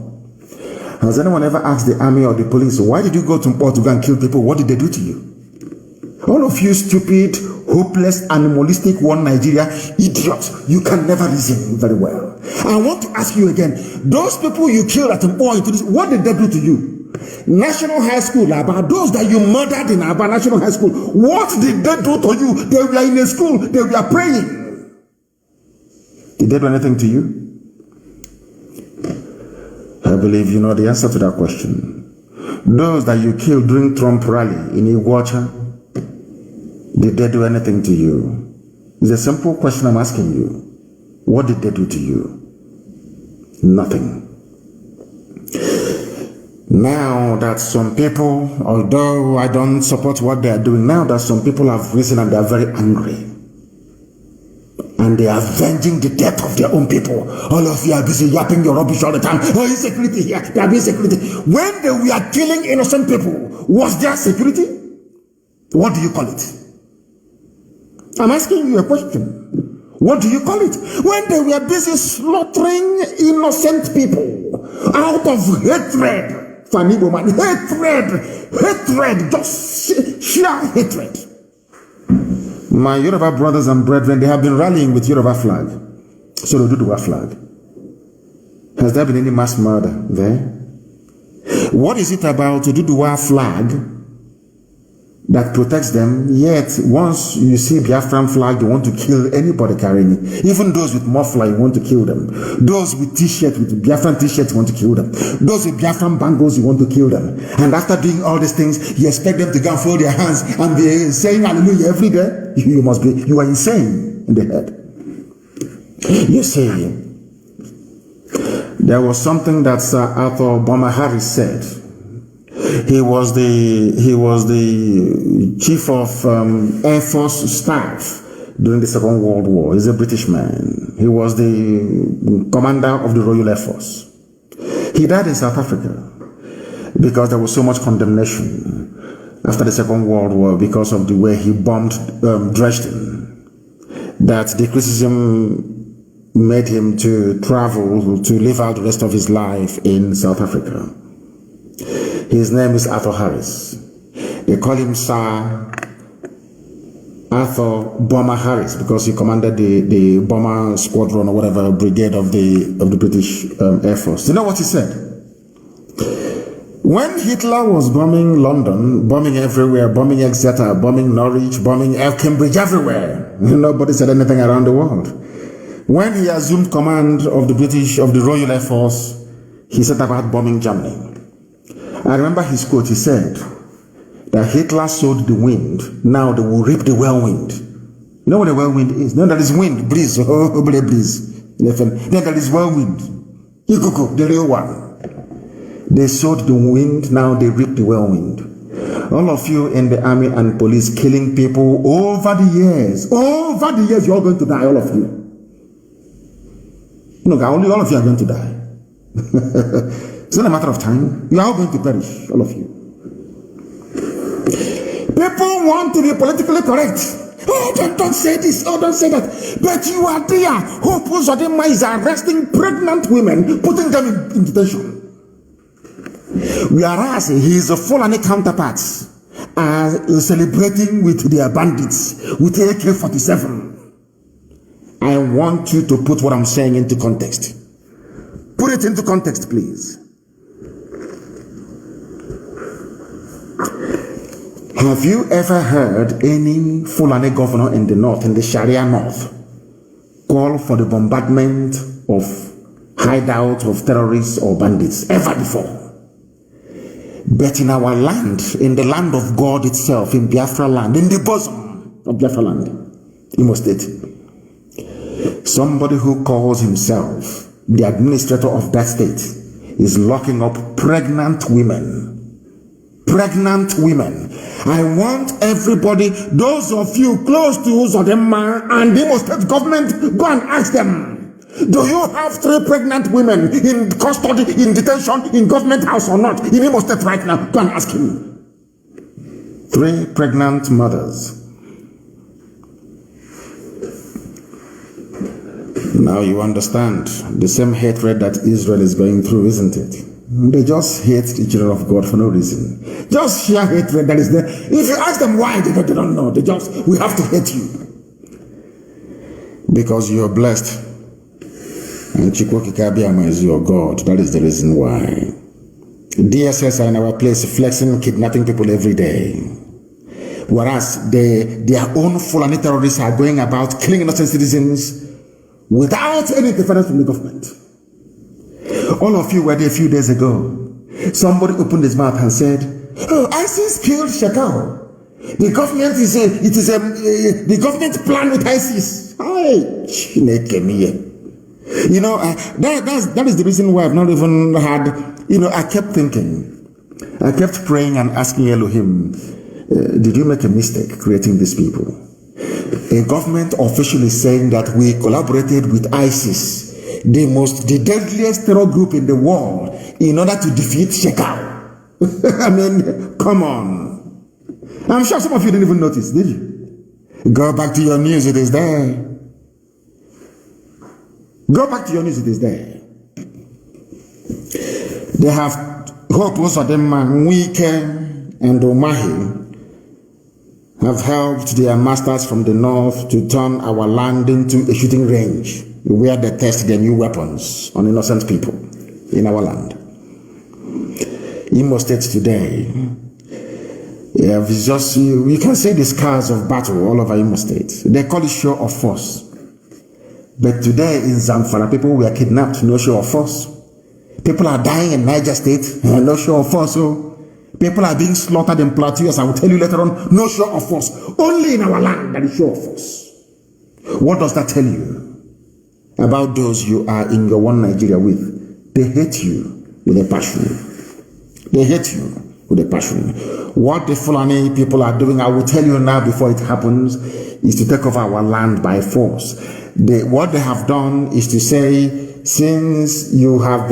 Has anyone ever asked the army or the police, why did you go to Mpo to go and kill people? What did they do to you? All of you stupid, hopeless, animalistic, one Nigeria idiots, you can never reason very well. I want to ask you again, those people you killed at Mpo, what did they do to you? National High School, about those that you murdered in Aba National High School. What did they do to you? They were in a school, they were praying. Did they do anything to you? I believe you know the answer to that question. Those that you killed during Trump rally in Iguacha, did they do anything to you? It's a simple question I'm asking you. What did they do to you? Nothing. Now that some people, although I don't support what they are doing, now that some people have risen and they are very angry, and they are avenging the death of their own people. All of you are busy yapping your rubbish all the time. Oh, insecurity here, there be security. When they were killing innocent people, was there security? What do you call it? I'm asking you a question. What do you call it? When they were busy slaughtering innocent people out of hatred, funny woman, hatred, just sheer hatred. My Yoruba brothers and brethren, they have been rallying with Yoruba flag. So they do the flag. Has there been any mass murder there? What is it about to do the flag that protects them? Yet, once you see Biafran flag, you want to kill anybody carrying it. Even those with muffler, you want to kill them. Those with t-shirt, with Biafran t-shirts, you want to kill them. Those with Biafran bangles, you want to kill them. And after doing all these things, you expect them to go and fold their hands and be saying hallelujah every day? You are insane in the head. You see, there was something that Sir Arthur Boma Harris said. He was the chief of Air Force staff during the Second World War. He's a British man. He was the commander of the Royal Air Force. He died in South Africa because there was so much condemnation after the Second World War because of the way he bombed Dresden, that the criticism made him to travel to live out the rest of his life in South Africa. His name is Arthur Harris. They call him Sir Arthur Boma Harris because he commanded the bomber squadron or whatever brigade of the British Air Force. You know what he said? When Hitler was bombing London, bombing everywhere, bombing Exeter, bombing Norwich, bombing Cambridge, everywhere, nobody said anything around the world. When he assumed command of the Royal Air Force, he set about bombing Germany. I remember his quote. He said that Hitler sowed the wind, now they will reap the whirlwind. You know what a whirlwind is? No, that is wind, breeze, breeze. Then there is whirlwind. The real one. They sowed the wind, now they reap the whirlwind. All of you in the army and police killing people over the years, you're all going to die, all of you. No, only all of you are going to die. It's not a matter of time. You are all going to perish, all of you. People want to be politically correct. Oh, don't say this. Oh, don't say that. But you are there. Who Uzodinma is arresting pregnant women, putting them in detention. Whereas his Fulani counterparts are celebrating with their bandits, with AK-47. I want you to put what I'm saying into context. Put it into context, please. Have you ever heard any Fulani governor in the north, in the Sharia north, call for the bombardment of hideouts of terrorists or bandits ever before? But in our land, in the land of God itself, in Biafra land, in the bosom of Biafra land, Imo State, somebody who calls himself the administrator of that state is locking up pregnant women. Pregnant women. I want everybody, those of you close to Uzodinma and the Imo State government, go and ask them, do you have 3 pregnant women in custody, in detention, in government house or not? In Imo State right now, go and ask him. 3 pregnant mothers. Now you understand the same hatred that Israel is going through, isn't it? They just hate the children of God for no reason. Just sheer hatred that is there. If you ask them why, they don't know. We have to hate you. Because you are blessed. And Chukwokika Abiyama is your God. That is the reason why. DSS are in our place flexing, kidnapping people every day. Whereas their own Fulani terrorists are going about killing innocent citizens without any interference from the government. All of you were there a few days ago. Somebody opened his mouth and said, "Oh, ISIS killed Shekau. The government the government plan with ISIS." You know, that is the reason why I've not even had, I kept thinking, I kept praying and asking Elohim, did you make a mistake creating these people? A government official is saying that we collaborated with ISIS, the deadliest terror group in the world, in order to defeat Shekau. I mean, come on. I'm sure some of you didn't even notice, did you? Go back to your news, it is there. Go back to your news, it is there. They have Hope Osadema, Wike, and Omahi have helped their masters from the north to turn our land into a shooting range where they test their new weapons on innocent people in our land. Imo State today, you can see the scars of battle all over Imo State. They call it show of force. But today in Zamfara, people were kidnapped, no show of force. People are dying in Niger State, no show of force. So people are being slaughtered in Plateau, as I will tell you later on, no show of force. Only in our land that is show of force. What does that tell you about those you are in your one Nigeria with? They hate you with a passion. They hate you with a passion. What the Fulani people are doing, I will tell you now before it happens, is to take over our land by force. What they have done is to say, since you have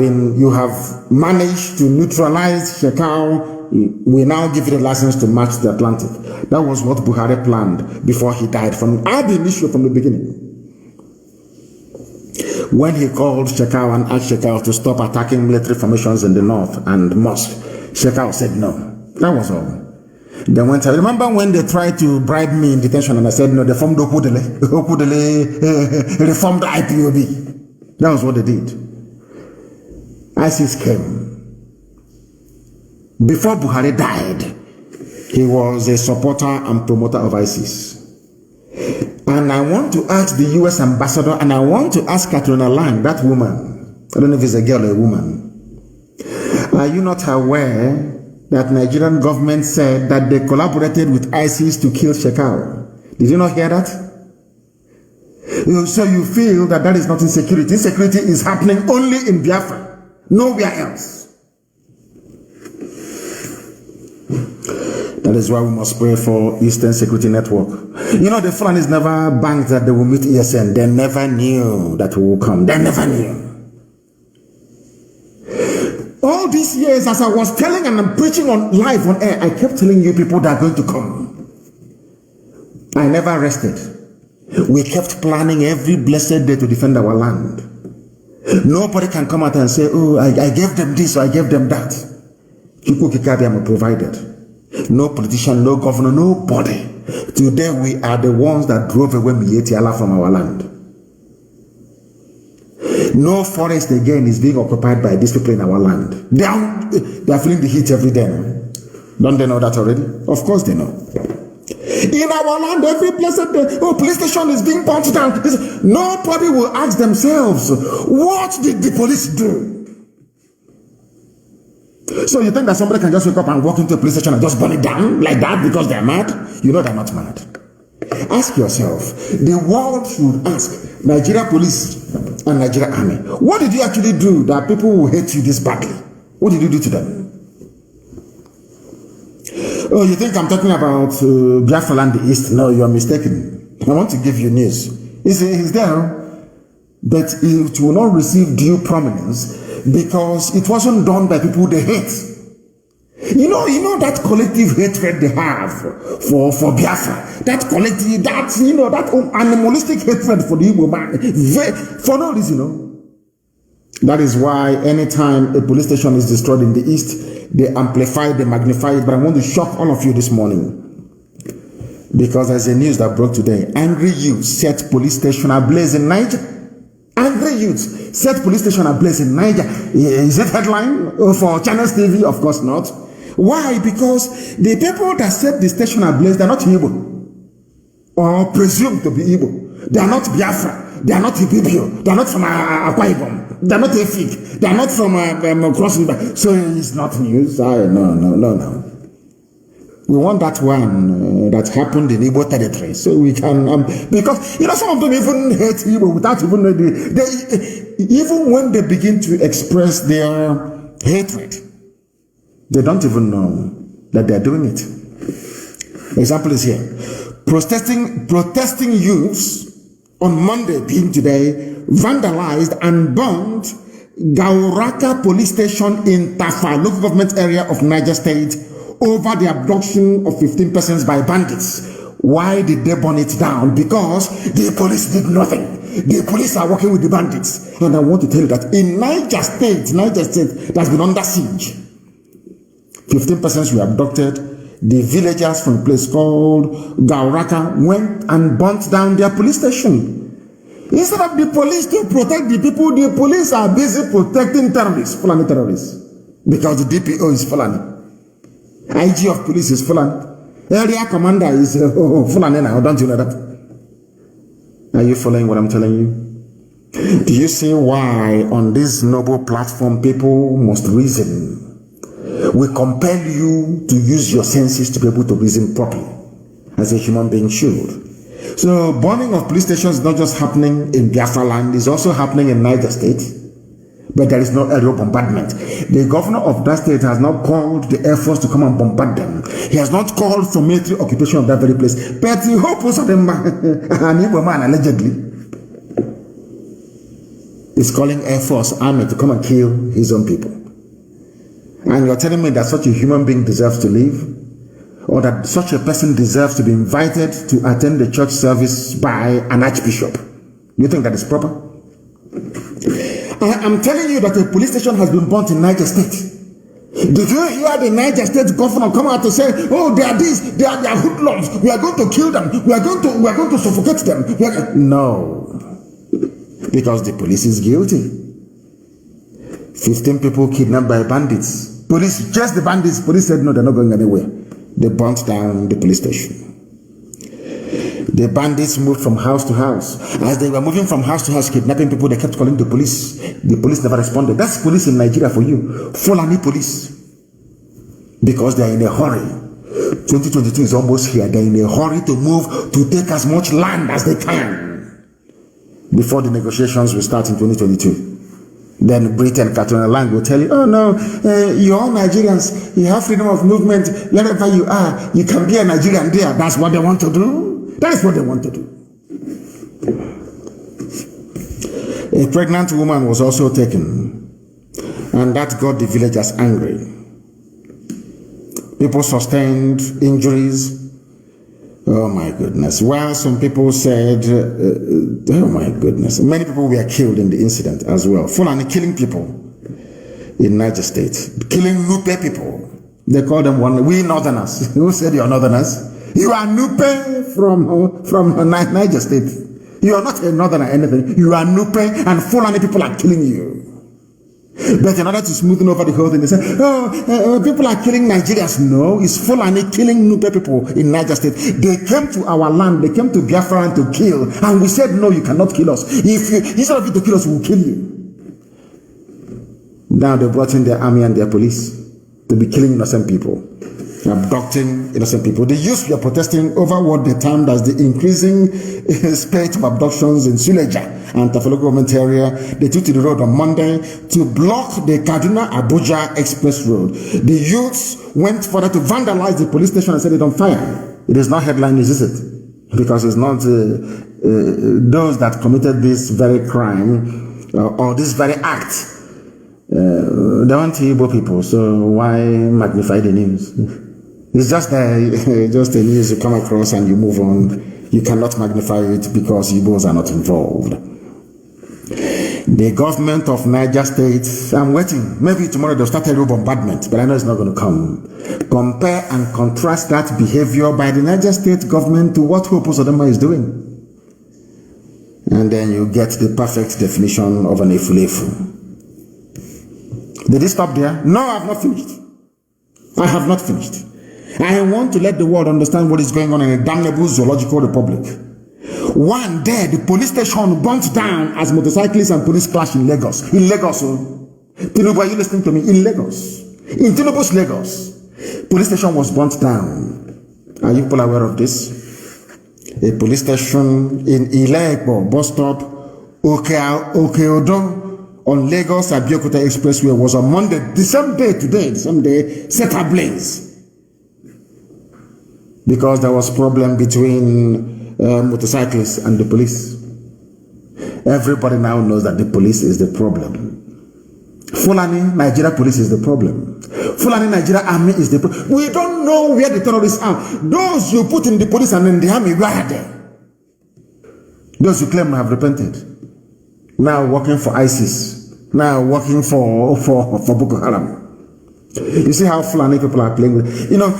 managed to neutralize Shekau, we now give you the license to march the Atlantic. That was what Buhari planned before he died from the issue from the beginning. When he called Shekau and asked Shekau to stop attacking military formations in the north and mosque, Shekau said no. That was all. Then I remember when they tried to bribe me in detention and I said no, they formed reformed the IPOB. That was what they did. ISIS came. Before Buhari died, he was a supporter and promoter of ISIS. And I want to ask the US ambassador, and I want to ask Katrina Lang, that woman, I don't know if it's a girl or a woman, are you not aware that Nigerian government said that they collaborated with ISIS to kill Shekau? Did you not hear that? So you feel that is not insecurity. Insecurity is happening only in Biafra, nowhere else. That is why we must pray for Eastern Security Network. You know, the Fulanis never banked that they will meet ESN. They never knew that we will come. They never knew. All these years, as I was telling and I'm preaching on live on air, I kept telling you people that are going to come. I never rested. We kept planning every blessed day to defend our land. Nobody can come out and say, oh, I gave them this or I gave them that. Kikukikabi provided. No politician, no governor, nobody. Today we are the ones that drove away Mietiala from our land. No forest again is being occupied by these people in our land. They are feeling the heat every day. Don't they know that already? Of course they know. In our land, every blessed day, police station is being punched down. Nobody will ask themselves, what did the police do? So you think that somebody can just wake up and walk into a police station and just burn it down like that because they're mad? You know they're not mad. Ask yourself, the world should ask Nigeria police and Nigeria army, what did you actually do that people will hate you this badly? What did you do to them? Oh, you think I'm talking about Biafra and the East? No, you are mistaken. I want to give you news. He's there, but it will not receive due prominence because it wasn't done by people they hate. You know that collective hatred they have for Biafra. That collective, that animalistic hatred for the Igbo man, for no reason, That is why anytime a police station is destroyed in the East, they amplify it, they magnify it. But I want to shock all of you this morning, because there's a news that broke today. Angry youths set police station ablaze in Niger. Angry youths set police station ablaze in Niger. Is it headline for Channels TV? Of course not. Why? Because the people that set the station ablaze, they're not Igbo or presumed to be Igbo. They are not Biafra. They are not Ibibio. They are not from Akwa Ibom. They are not Efik. They are not from Crossing River. So it's not news. No. We want that one that happened in Igbo territory. So we can, because, some of them even hate Igbo without even knowing even when they begin to express their hatred, they don't even know that they're doing it. Example is here. Protesting youths on Monday, being today, vandalized and burned Gauraka police station in Tafa, local government area of Niger State, over the abduction of 15 persons by bandits. Why did they burn it down? Because the police did nothing. The police are working with the bandits. And I want to tell you that in Niger State that's been under siege. 15 persons were abducted. The villagers from a place called Gauraka went and burnt down their police station. Instead of the police to protect the people, the police are busy protecting terrorists, Fulani terrorists. Because the DPO is Fulani. IG of police is Fulani. Area commander is Fulani now. Don't you know that? Are you following what I'm telling you? Do you see why on this noble platform people must reason? We compel you to use your senses to be able to reason properly, as a human being should. So burning of police stations is not just happening in Biafra land, it's also happening in Niger State. But there is no aerial bombardment. The governor of that state has not called the Air Force to come and bombard them. He has not called for military occupation of that very place. But he hopes that an Igbo man allegedly is calling Air Force army to come and kill his own people. And you're telling me that such a human being deserves to live? Or that such a person deserves to be invited to attend the church service by an archbishop? You think that is proper? I'm telling you that a police station has been burnt in Niger State. Did you hear the Niger State governor come out to say, oh, they are this, they are hoodlums, we are going to kill them, we are going to suffocate them? No. Because the police is guilty. 15 people kidnapped by bandits. Police, just the bandits, police said no, they're not going anywhere. They burnt down the police station. The bandits moved from house to house. As they were moving from house to house, kidnapping people, they kept calling the police. The police never responded. That's police in Nigeria for you. Fulani police. Because they are in a hurry. 2022 is almost here. They're in a hurry to move, to take as much land as they can before the negotiations will start in 2022. Then Britain, Katuna Land will tell you, oh no, you're all Nigerians. You have freedom of movement. Wherever you are, you can be a Nigerian there. That's what they want to do. That is what they want to do. A pregnant woman was also taken, and that got the villagers angry. People sustained injuries. Oh my goodness. Well, some people said, oh my goodness. Many people were killed in the incident as well. Fulani killing people in Niger State. Killing Nupe people. They call them we Northerners. Who said you're Northerners? You are Nupe from Niger State. You are not a Northerner anything. You are Nupe, and Fulani people are killing you. But in order to smoothen over the whole thing, they say, people are killing Nigerians. No, it's Fulani killing Nupe people in Niger State. They came to our land, they came to Biafra land to kill, and we said, no, you cannot kill us. Instead of you to kill us, we will kill you. Now they brought in their army and their police to be killing innocent people, abducting innocent people. The youth were protesting over what they termed as the increasing spate of abductions in Suleja and Tafalo government area. They took to the road on Monday to block the Kaduna-Abuja Express Road. The youths went further to vandalize the police station and set it on fire. It is not headline news, is it? Because it's not those that committed this very crime or this very act. They aren't Igbo people, so why magnify the news? It's just a news you come across and you move on. You cannot magnify it because Igbos are not involved. The government of Niger State, I'm waiting. Maybe tomorrow they'll start a real bombardment, but I know it's not going to come. Compare and contrast that behavior by the Niger State government to what Hope Uzodinma is doing. And then you get the perfect definition of an efulefu. Did it stop there? No, I have not finished. I have not finished. I want to let the world understand what is going on in a damnable zoological republic. One day, the police station burnt down as motorcyclists and police clash in Lagos. In Lagos, Tinubu, are you listening to me? In Lagos. In Tinubu's Lagos. Police station was burnt down. Are you people aware of this? A police station in Ile-Epo bus stop, Okeodo, on Lagos Abeokuta Expressway was on Monday, the same day, set ablaze. Because there was problem between motorcyclists and the police. Everybody now knows that the police is the problem. Fulani Nigeria police is the problem. Fulani Nigeria army is the problem. We don't know where the terrorists are. Those you put in the police and in the army, where are they? Those you claim have repented. Now working for ISIS. Now working for Boko Haram. You see how Fulani people are playing with. You know,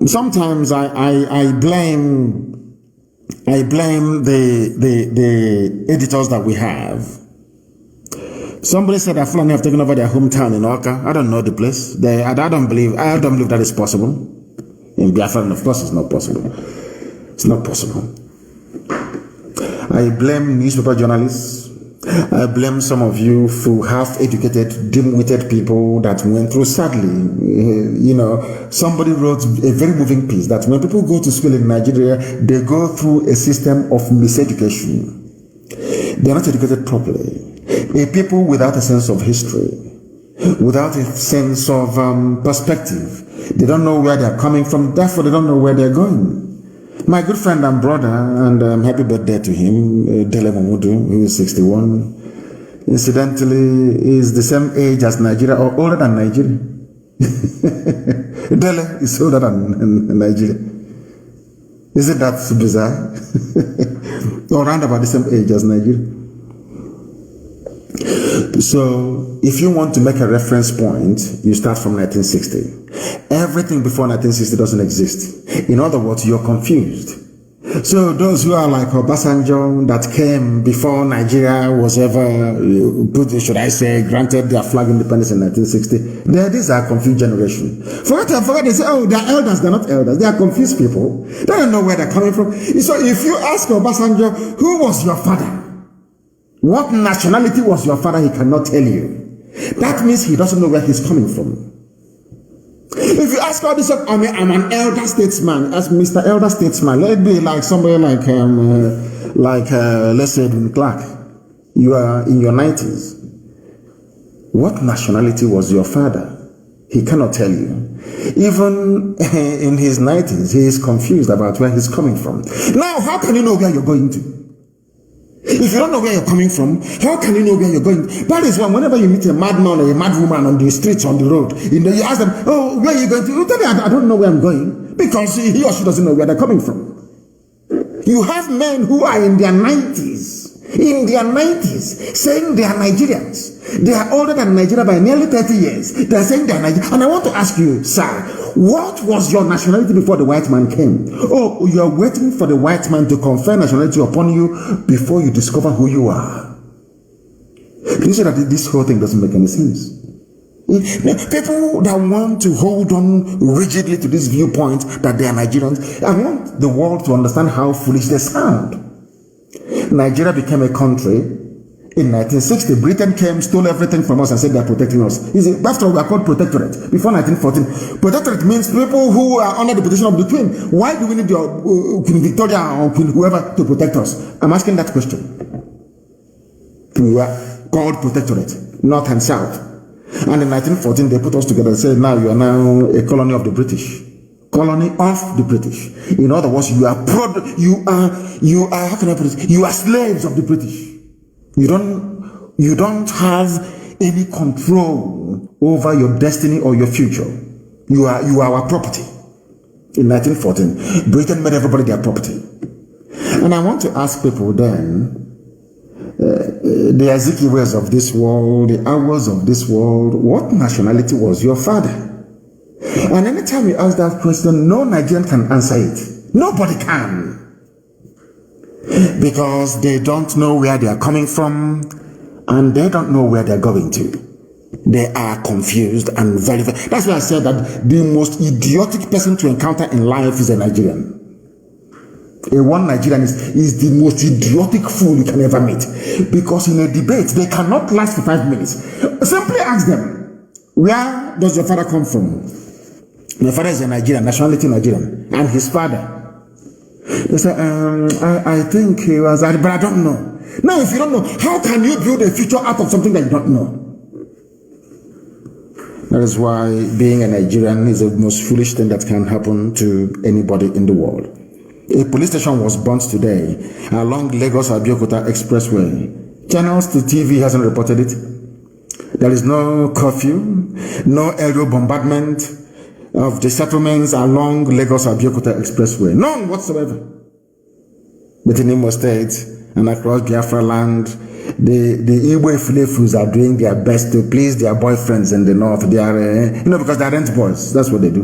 sometimes I blame the editors that we have. Somebody said that Fulani have taken over their hometown in Oka. I don't know the place. I don't believe that is possible. In Biafra, of course, it's not possible. It's not possible. I blame newspaper journalists. I blame some of you for half-educated, dim-witted people that went through, sadly, you know, somebody wrote a very moving piece that when people go to school in Nigeria, they go through a system of miseducation. They are not educated properly. A people without a sense of history, without a sense of perspective. They don't know where they are coming from, therefore they don't know where they are going. My good friend and brother, and happy birthday to him, Dele Momodu, who is 61, incidentally is the same age as Nigeria or older than Nigeria. Dele is older than Nigeria. Isn't that bizarre? Or around about the same age as Nigeria. So, if you want to make a reference point, you start from 1960. Everything before 1960 doesn't exist. In other words, you're confused. So, those who are like Obasanjo that came before Nigeria was ever, should I say, granted their flag independence in 1960, these are a confused generation. Forget they say, oh, they're elders. They're not elders. They are confused people. They don't know where they're coming from. So, if you ask Obasanjo, who was your father? What nationality was your father? He cannot tell you. That means he doesn't know where he's coming from. If you ask all this, I'm an elder statesman, as Mr. Elder Statesman, let it be like somebody like let's say Edwin Clark. You are in your 90s. What nationality was your father? He cannot tell you. Even in his 90s, he is confused about where he's coming from. Now, how can you know where you're going to? If you don't know where you're coming from, how can you know where you're going? That is why whenever you meet a madman or a madwoman on the streets, on the road, you ask them, oh, where are you going to? You tell them, I don't know where I'm going, because he or she doesn't know where they're coming from. You have men who are in their 90s, saying they are Nigerians. They are older than Nigeria by nearly 30 years. They are saying they are Nigerians. And I want to ask you, sir, what was your nationality before the white man came? Oh, you are waiting for the white man to confer nationality upon you before you discover who you are. You see that this whole thing doesn't make any sense. People that want to hold on rigidly to this viewpoint that they are Nigerians, I want the world to understand how foolish they sound. Nigeria became a country in 1960. Britain came, stole everything from us and said they are protecting us. After all, we are called protectorate before 1914. Protectorate means people who are under the protection of the Queen. Why do we need your Queen Victoria or Queen whoever to protect us? I'm asking that question. We were called protectorate, North and South. And in 1914, they put us together and said, now you are now a colony of the British. Colony of the British. In other words, you are how can I put it? You are slaves of the British. You don't have any control over your destiny or your future. You are our property. In 1914, Britain made everybody their property. And I want to ask people then, the Ezekiels of this world, the hours of this world, what nationality was your father? And anytime you ask that question, no Nigerian can answer it. Nobody can. because they don't know where they are coming from and they don't know where they're going to. They are confused and very. That's why I said that the most idiotic person to encounter in life is a Nigerian. One Nigerian is the most idiotic fool you can ever meet, because in a debate they cannot last for 5 minutes. Simply ask them, where does your father come from? My father is a Nigerian, nationality Nigerian, and his father. They say, I think he was, but I don't know. Now, if you don't know, how can you build a future out of something that you don't know? That is why being a Nigerian is the most foolish thing that can happen to anybody in the world. A police station was burnt today along Lagos-Abeokuta Expressway. Channels to TV hasn't reported it. There is no curfew, no aerial bombardment of the settlements along Lagos-Abeokuta Expressway. None whatsoever. But in Imo State and across Biafra land, the Igbo Filefus are doing their best to please their boyfriends in the north. They are, because they are rent boys. That's what they do.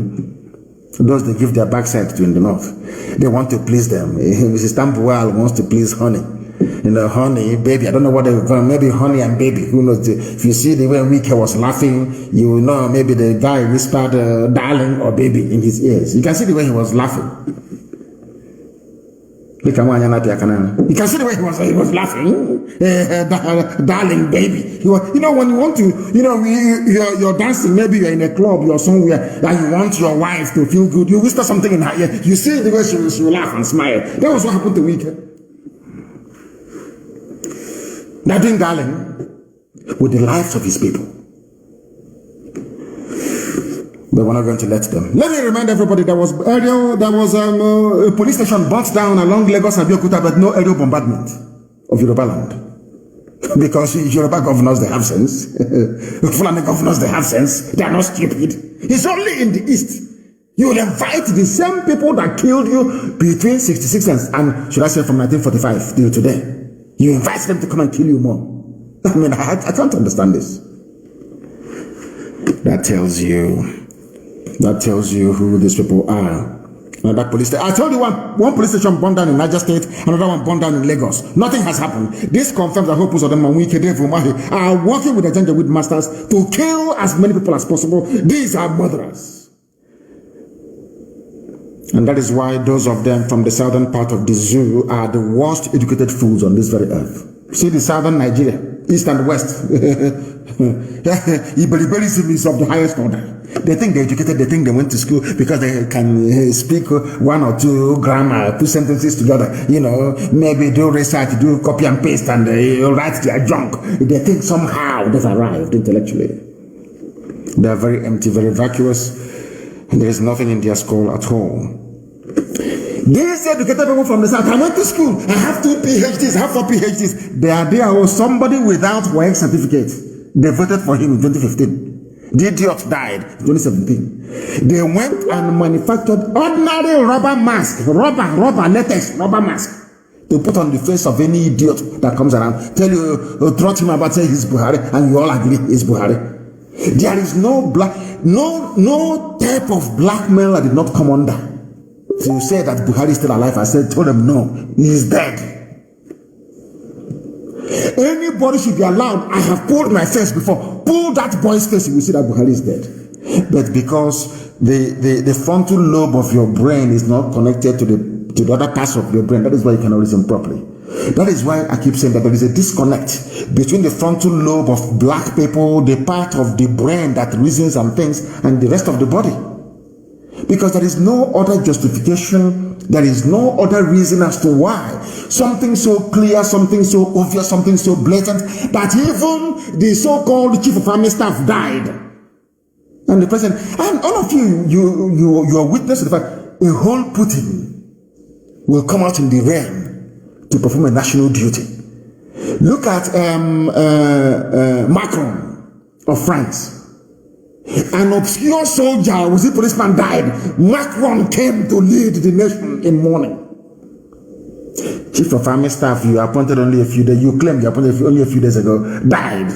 Those they give their backside to in the north. They want to please them. Mrs. Tambuwal wants to please honey. Honey, baby. I don't know what they call, maybe honey and baby. Who knows? If you see the way Wike was laughing, you will know maybe the guy whispered darling or baby in his ears. You can see the way he was laughing. You can see the way he was laughing. Darling, baby. When you want to, you're dancing, maybe you're in a club, you're somewhere, and you want your wife to feel good. You whisper something in her ear. You see the way she will laugh and smile. That was what happened to Wike. They're doing darling with the lives of his people. But we're not going to let them. Let me remind everybody there was a police station burnt down along Lagos and Abeokuta, but no aerial bombardment of Yoruba land. Because Yoruba governors, they have sense. Fulani governors, they have sense. They are not stupid. It's only in the east. You will invite the same people that killed you between 66 and should I say from 1945 till today. You invite them to come and kill you more. I mean, I can't understand this. That tells you who these people are. Another police station. I told you one police station burned down in Niger State, another one burned down in Lagos. Nothing has happened. This confirms that Hopus of them and Wike are working with the Janjaweed masters to kill as many people as possible. These are murderers. And that is why those of them from the southern part of the zoo are the worst educated fools on this very earth. See the southern Nigeria, east and west. Iberiberism is of the highest order. They think they're educated, they think they went to school because they can speak one or two grammar, put sentences together, maybe do research, do copy and paste and write their junk. They think somehow they've arrived intellectually. They are very empty, very vacuous. There is nothing in their skull at all. These educated people from the south, I went to school, I have 2 PhDs, I have 4 PhDs. There was somebody without work certificate. They voted for him in 2015. The idiot died in 2017. They went and manufactured ordinary rubber mask, rubber latex, rubber mask to put on the face of any idiot that comes around. Tell you, trot him about say he's Buhari, and you all agree he's Buhari. There is no type of blackmail that did not come under to say that Buhari is still alive. I told them no, he is dead. Anybody should be allowed. I have pulled my face before. Pull that boy's face, you will see that Buhari is dead. But because the frontal lobe of your brain is not connected to the other parts of your brain, that is why you cannot reason properly. That is why I keep saying that there is a disconnect between the frontal lobe of black people, the part of the brain that reasons and thinks, and the rest of the body. Because there is no other justification, there is no other reason as to why something so clear, something so obvious, something so blatant, that even the so-called chief of army staff died. And the president, and all of you are witness to the fact a whole Putin will come out in the rain to perform a national duty. Look at Macron of France. An obscure soldier, was a policeman, died. Macron came to lead the nation in mourning. Chief of army staff, you appointed only a few days, you claimed you appointed only a few days ago, died.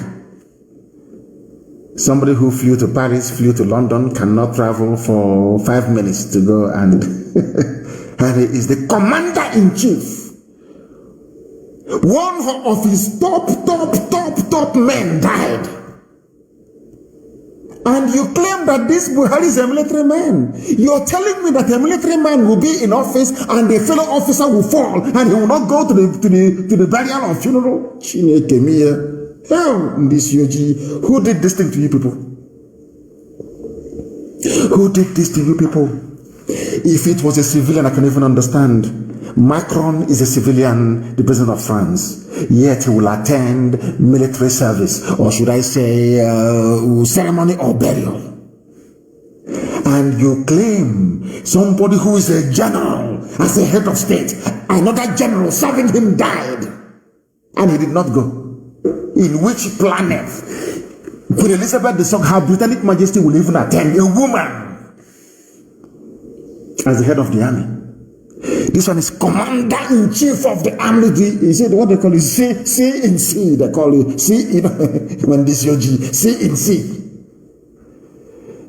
Somebody who flew to Paris, flew to London, cannot travel for 5 minutes to go and he is the commander-in-chief One of his top men died. And you claim that this Buhari is a military man. You're telling me that a military man will be in office and a fellow officer will fall and he will not go to the burial or funeral? This Yoji, who did this thing to you people? Who did this to you people? If it was a civilian, I can even understand. Macron is a civilian, the president of France. Yet he will attend military service, or should I say, ceremony or burial. And you claim somebody who is a general, as a head of state, another general serving him died, and he did not go. In which planet Queen Elizabeth II, her Britannic Majesty, will even attend a woman as the head of the army? This one is commander-in-chief of the army. Is it what they call it? C in C, they call it. C in, when this your G, C in C.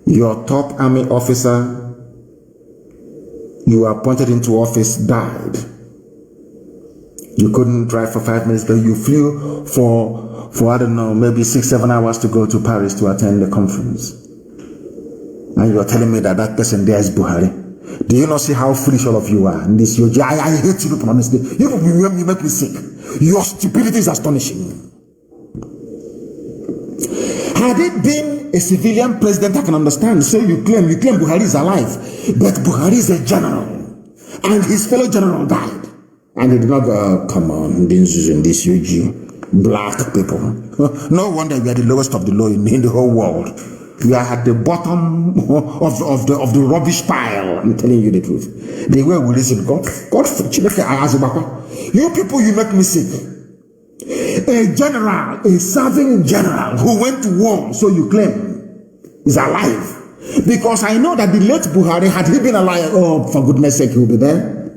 Your top army officer you appointed into office died. You couldn't drive for 5 minutes, but you flew for I don't know, maybe 6-7 hours to go to Paris to attend the conference. And you're telling me that that person there is Buhari. Do you not see how foolish all of you are? In this, I hate you people, honestly. You make me sick. Your stupidity is astonishing. Had it been a civilian president, I can understand. So you claim Buhari is alive. But Buhari is a general. And his fellow general died. And he did not go, come on, this UG. Black people. No wonder we are the lowest of the low in the whole world. We are at the bottom of the rubbish pile. I'm telling you the truth. The way we listen, God, you people, you make me sick. A general, a serving general who went to war, so you claim, is alive. Because I know that the late Buhari, had he been alive, oh, for goodness sake, he will be there.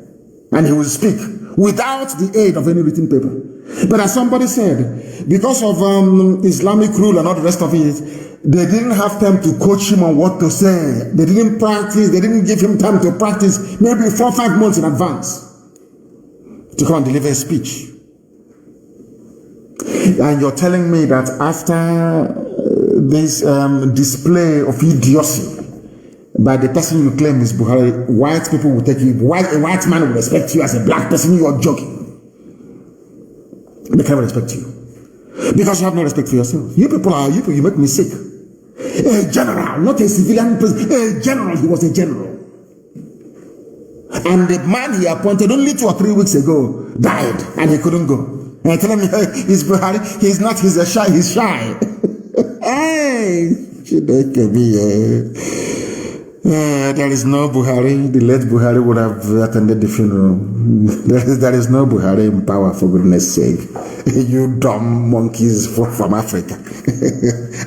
And he will speak without the aid of any written paper. But as somebody said, because of Islamic rule and all the rest of it, they didn't have time to coach him on what to say. They didn't practice. They didn't give him time to practice maybe 4 or 5 months in advance to come and deliver a speech. And you're telling me that after this display of idiocy by the person you claim is Buhari, white people will take you, a white man will respect you as a black person. You are joking. They can't respect you. Because you have no respect for yourself. You people, you make me sick. A general, not a civilian president. A general, he was a general. And the man he appointed only 2 or 3 weeks ago died and he couldn't go. And I tell him, he's Buhari, he's not, he's shy. Hey, there is no Buhari. The late Buhari would have attended the funeral. There is no Buhari in power, for goodness sake. You dumb monkeys from Africa.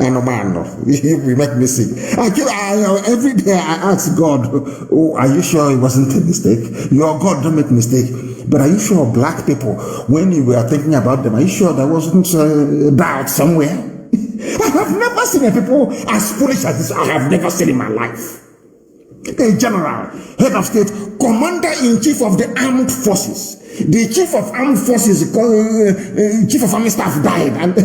I know, man, we make me sick. Every day I ask God, oh, are you sure it wasn't a mistake? Your God don't make mistake. But are you sure black people, when you were thinking about them, are you sure there wasn't doubt somewhere? I have never seen a people as foolish as this. I have never seen in my life. A general, head of state, commander-in-chief of the armed forces. The chief of armed forces, chief of army staff died. And the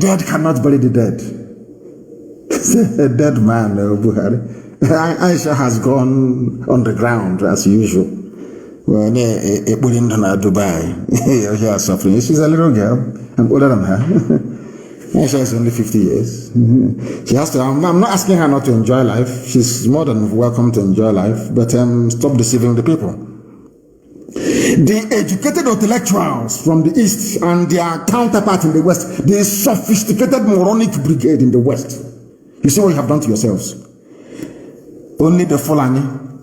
dead cannot bury the dead. A dead man, Buhari. Aisha has gone on the ground as usual. Well, in Dubai, here suffering. She's a little girl. I'm older than her. Aisha is only 50 years. She has to. I'm not asking her not to enjoy life. She's more than welcome to enjoy life. But stop deceiving the people. The educated intellectuals from the East and their counterpart in the West, the sophisticated moronic brigade in the West. You see what you have done to yourselves. Only the Fulani.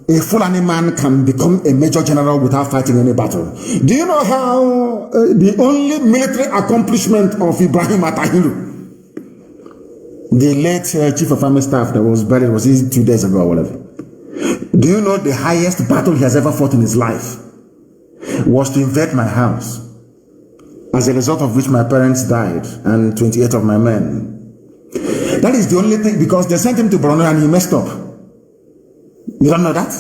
A Fulani man can become a major general without fighting any battle. Do you know how the only military accomplishment of Ibrahim Atahiru, the late chief of army staff that was buried, was 2 days ago or whatever? Do you know the highest battle he has ever fought in his life was to invade my house, as a result of which my parents died and 28 of my men. That is the only thing, because they sent him to Borno and he messed up. You don't know that?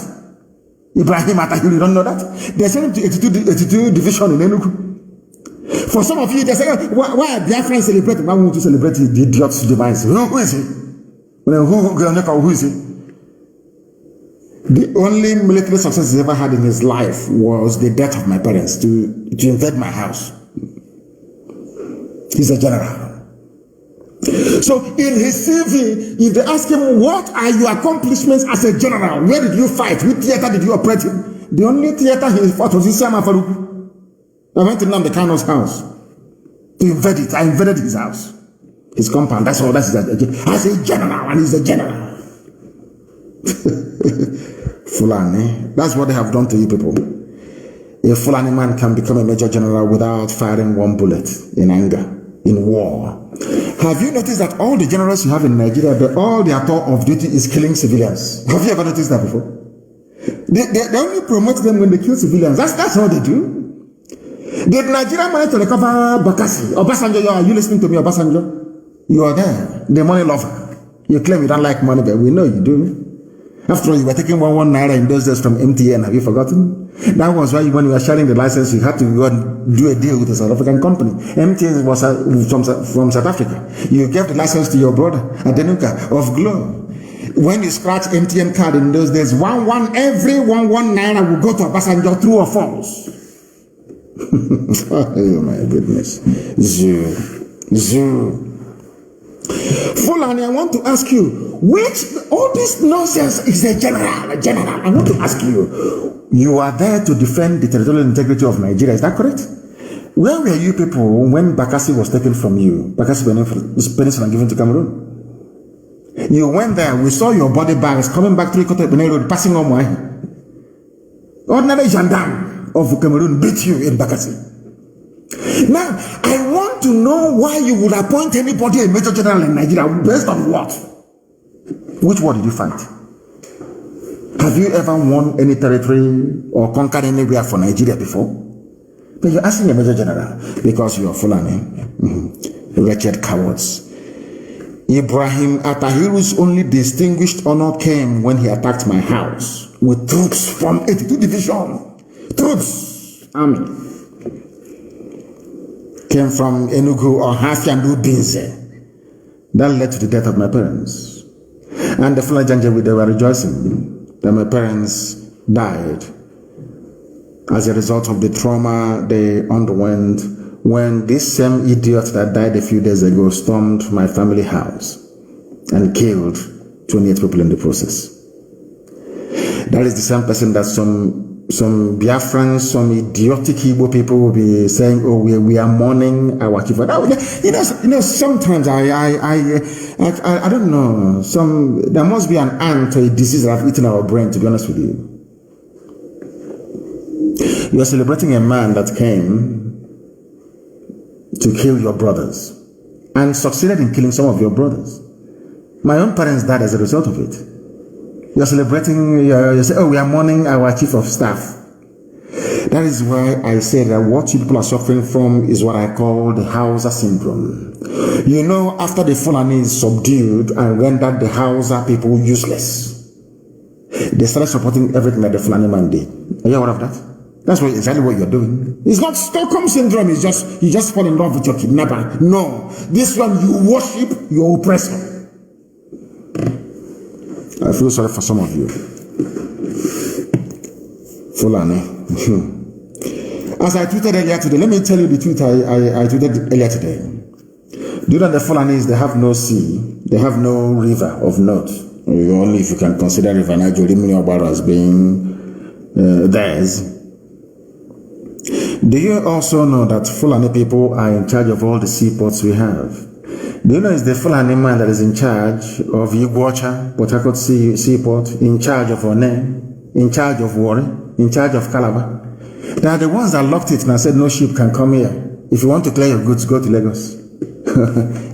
Ibrahim Atahiru, you don't know that? They're saying 82 division in Enugu. For some of you, they're saying, why are their friends celebrating? Why won't you celebrate the idiot's demise? Who is he? Who is he? The only military success he ever had in his life was the death of my parents to invade my house. He's a general. So in his CV, if they ask him, what are your accomplishments as a general? Where did you fight? Which theater did you operate in? The only theater he fought was in Siama Faruku. I went to Nnamdi Kanu's house to invade it. I invaded his house, his compound. That's all. That's as a general, and he's a general. Fulani. That's what they have done to you people. A Fulani man can become a major general without firing one bullet in anger, in war. Have you noticed that all the generals you have in Nigeria, all their thought of duty is killing civilians? Have you ever noticed that before? They only promote them when they kill civilians. That's all they do. Did Nigeria manage to recover Bakassi? Obasanjo, are you listening to me, Obasanjo? You are there, the money lover. You claim you don't like money, but we know you do. After all, you were taking 1 naira in those days from MTN. Have you forgotten? That was why when you were sharing the license, you had to go and do a deal with a South African company. MTN was from South Africa. You gave the license to your brother, Adenuka, of Glow. When you scratch MTN card in those days, every 1 naira will go to a passenger, true or false. Oh my goodness. Zoo. Fulani, I want to ask you, all this nonsense is a general. I want to ask you, you are there to defend the territorial integrity of Nigeria, is that correct? Where were you people when Bakassi was taken from you? Bakassi Peninsula and given to Cameroon. You went there, we saw your body bags coming back through Kote Benin Road, passing on my ordinary gendarme of Cameroon beat you in Bakassi. Now, I want to know why you would appoint anybody a major general in Nigeria based on what? Which war did you fight? Have you ever won any territory or conquered anywhere for Nigeria before? But you're asking a major general because you are Fulani. Wretched cowards. Ibrahim Atahiru's only distinguished honor came when he attacked my house with troops from 82 Division. Troops, army. Came from Enugu or Hafiandu Binze. That led to the death of my parents. And the Fulani Janjaweed, they were rejoicing that my parents died as a result of the trauma they underwent when this same idiot that died a few days ago stormed my family house and killed 28 people in the process. That is the same person that some Biafrans, some idiotic Igbo people will be saying, oh, we are mourning our chief. You know, sometimes I don't know. There must be an ant or a disease that have eaten our brain, to be honest with you. You are celebrating a man that came to kill your brothers and succeeded in killing some of your brothers. My own parents died as a result of it. You're celebrating, you say, oh, we are mourning our chief of staff. That is why I say that what you people are suffering from is what I call the Hausa syndrome. You know, after the Fulani is subdued and rendered the Hausa people useless, they started supporting everything that the Fulani man did. Are you aware of that? That's exactly what you're doing. It's not Stockholm syndrome, it's just, you just fall in love with your kidnapper. No, this one, you worship your oppressor. I feel sorry for some of you. Fulani. As I tweeted earlier today, let me tell you the tweet I tweeted earlier today. Do you know the Fulanis, they have no sea, they have no river of note. Only if you can consider River Niger as being theirs. Do you also know that Fulani people are in charge of all the seaports we have? Do you know it's the Fulani man that is in charge of Iguacha, Port Harcourt Seaport, in charge of One, in charge of Warri, in charge of Calabar? They are the ones that locked it and said no ship can come here. If you want to clear your goods, go to Lagos.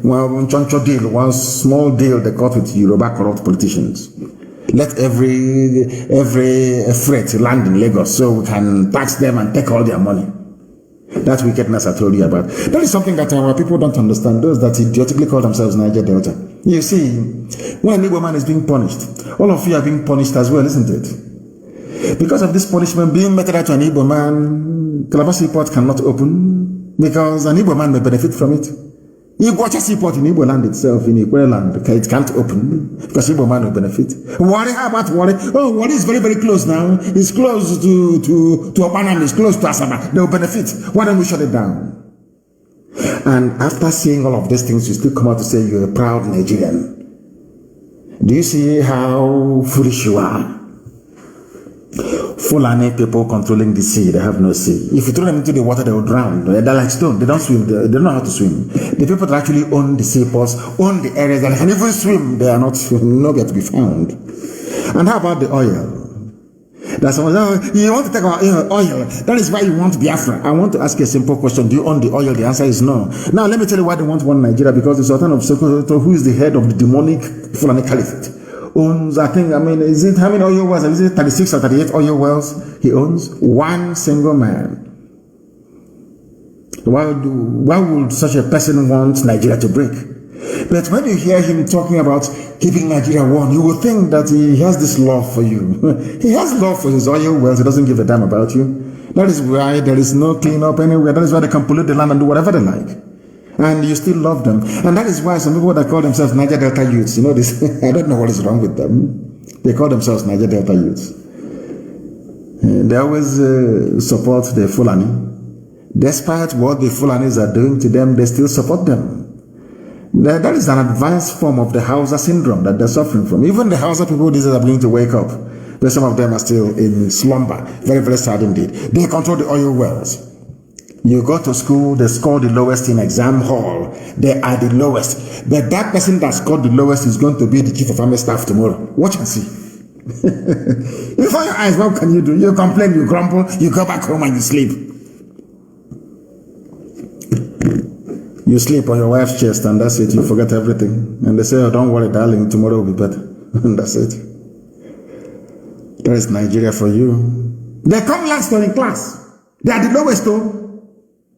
One choncho deal, one small deal they cut with Yoruba corrupt politicians. Let every freight land in Lagos so we can tax them and take all their money. That wickedness I told you about. That is something that our people don't understand. Those that idiotically call themselves Niger Delta. You see, when an Igbo man is being punished, all of you are being punished as well, isn't it? Because of this punishment being meted out to an Igbo man, Calabar Seaport cannot open because an Igbo man may benefit from it. Igbocha Seaport in Igbo land itself, in Igbo land, it can't open because Igbo man will benefit. Warri, how about Warri? Oh, Warri is very, very close now. It's close to Obanam, it's close to Asaba. They will benefit. Why don't we shut it down? And after seeing all of these things, you still come out to say you're a proud Nigerian. Do you see how foolish you are? Fulani people controlling the sea, they have no sea. If you throw them into the water, they will drown. They're like stone, they don't swim, they don't know how to swim. The people that actually own the seaports, own the areas that can even swim, they are not nowhere to be found. And how about the oil? That's someone, you want to take our oil. That is why you want Biafra. I want to ask you a simple question. Do you own the oil? The answer is no. Now, let me tell you why they want one Nigeria. Because the Sultan of Sokoto, who is the head of the demonic Fulani Caliphate, owns, is it how many oil wells? Is it 36 or 38 oil wells he owns? One single man. Why would such a person want Nigeria to break? But when you hear him talking about keeping Nigeria one, you will think that he has this love for you. He has love for his oil wells. He doesn't give a damn about you. That is why there is no cleanup anywhere. That is why they can pollute the land and do whatever they like. And you still love them. And that is why some people that call themselves Niger Delta youths, you know this, I don't know what is wrong with them. They call themselves Niger Delta youths. They always support the Fulani. Despite what the Fulanis are doing to them, they still support them. That is an advanced form of the Hausa syndrome that they're suffering from. Even the Hausa people these days are beginning to wake up. But some of them are still in slumber. Very, very sad indeed. They control the oil wells. You go to school, they score the lowest in exam hall. They are the lowest. But that person that scored the lowest is going to be the chief of army staff tomorrow. Watch and see. Before your eyes, what can you do? You complain, you grumble, you go back home and you sleep. You sleep on your wife's chest and that's it. You forget everything. And they say, oh, don't worry, darling, tomorrow will be better. And that's it. That is Nigeria for you. They come last in class. They are the lowest though.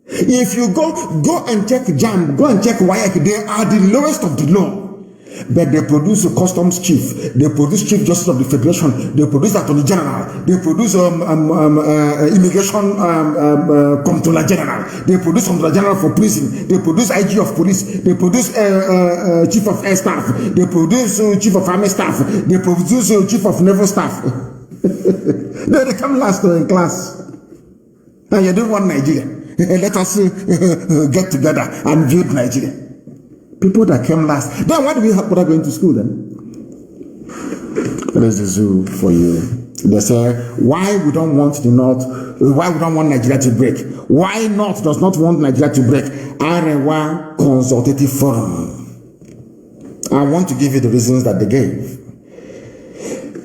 If you go and check JAM, go and check WAEC, they are the lowest of the low. But they produce a customs chief, they produce chief justice of the federation, they produce attorney general, they produce immigration comptroller general, they produce comptroller general for prison, they produce IG of police, they produce chief of air staff, they produce chief of army staff, they produce chief of naval staff. They come last in class. And you don't want Nigeria. Let us get together and build Nigeria. People that came last. Then why do we have people going to school then? That is the zoo for you. They say, why we don't want the North, why we don't want Nigeria to break? Why North does not want Nigeria to break? Arewa Consultative Forum. I want to give you the reasons that they gave.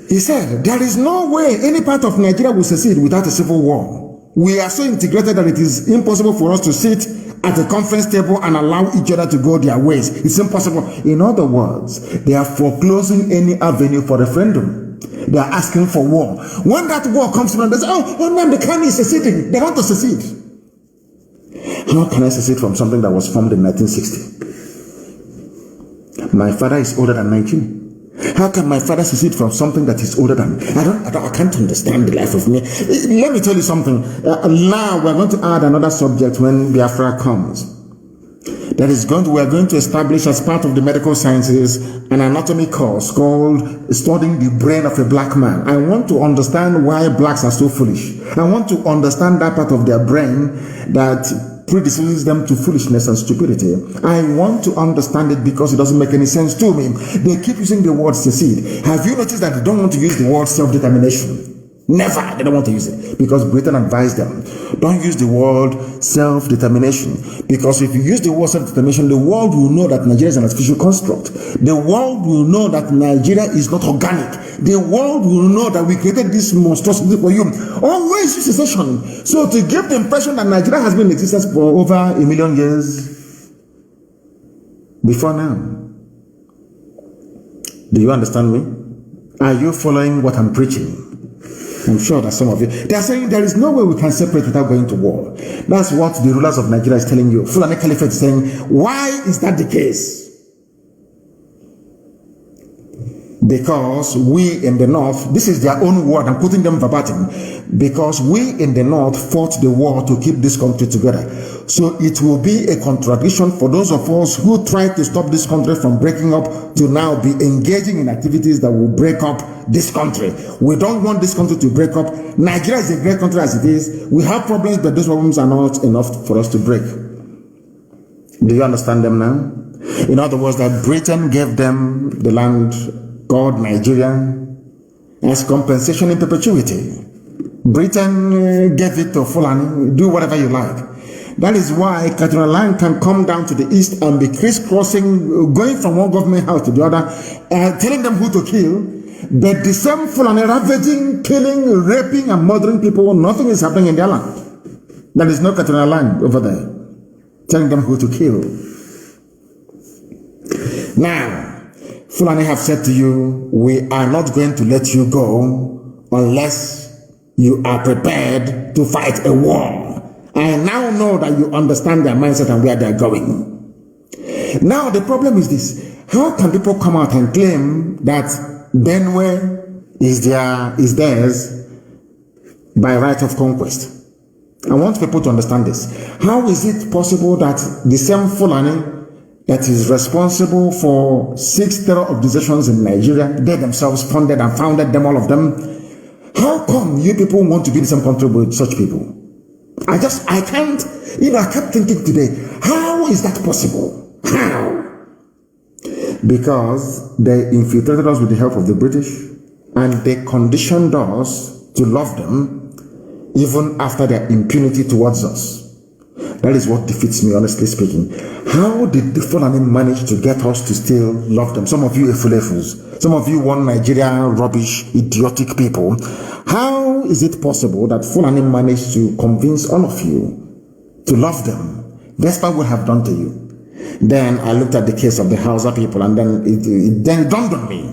He said, there is no way any part of Nigeria will succeed without a civil war. We are so integrated that it is impossible for us to sit at a conference table and allow each other to go their ways. It's impossible. In other words, they are foreclosing any avenue for referendum. They are asking for war. When that war comes to them, they say, oh, Nnamdi Kanu is seceding. They want to secede. How can I secede from something that was formed in 1960? My father is older than 19. How can my father secede from something that is older than me? I can't understand the life of me. Let me tell you something. Now we're going to add another subject when Biafra comes. We are going to establish as part of the medical sciences an anatomy course called Studying the Brain of a Black Man. I want to understand why blacks are so foolish. I want to understand that part of their brain that predisposes them to foolishness and stupidity. I want to understand it because it doesn't make any sense to me. They keep using the word secede. Have you noticed that they don't want to use the word self-determination? Never. They don't want to use it because Britain advised them. Don't use the word self-determination because if you use the word self-determination, the world will know that Nigeria is an artificial construct. The world will know that Nigeria is not organic. The world will know that we created this monstrosity for you. Always use secession. So to give the impression that Nigeria has been in existence for over 1 million years before now. Do you understand me? Are you following what I'm preaching? I'm sure that some of you, they are saying there is no way we can separate without going to war. That's what the rulers of Nigeria is telling you. Fulani Caliphate is saying, why is that the case? Because we in the north, this is their own word, I'm quoting them verbatim, because we in the north fought the war to keep this country together. So it will be a contradiction for those of us who try to stop this country from breaking up to now be engaging in activities that will break up this country. We don't want this country to break up. Nigeria is a great country as it is. We have problems, but those problems are not enough for us to break. Do you understand them now? In other words, that Britain gave them the land called Nigeria as compensation in perpetuity. Britain gave it to Fulani, do whatever you like. That is why Katuna land can come down to the east and be crisscrossing, going from one government house to the other, telling them who to kill. But the same Fulani ravaging, killing, raping, and murdering people, nothing is happening in their land. There is no Katuna land over there, telling them who to kill. Now, Fulani have said to you, we are not going to let you go unless you are prepared to fight a war. I now know that you understand their mindset and where they are going. Now, the problem is this. How can people come out and claim that Benue is theirs by right of conquest? I want people to understand this. How is it possible that the same Fulani that is responsible for 6 terror organizations in Nigeria, they themselves funded and founded them, all of them? How come you people want to be in the same country with such people? I can't, I kept thinking today, how is that possible? How? Because they infiltrated us with the help of the British, and they conditioned us to love them even after their impunity towards us. That is what defeats me, honestly speaking. How did the Fulani manage to get us to still love them? Some of you Efulefus, some of you one Nigeria rubbish, idiotic people. How is it possible that Fulani managed to convince all of you to love them, despite what have done to you? Then I looked at the case of the Hausa people, and then it dawned on me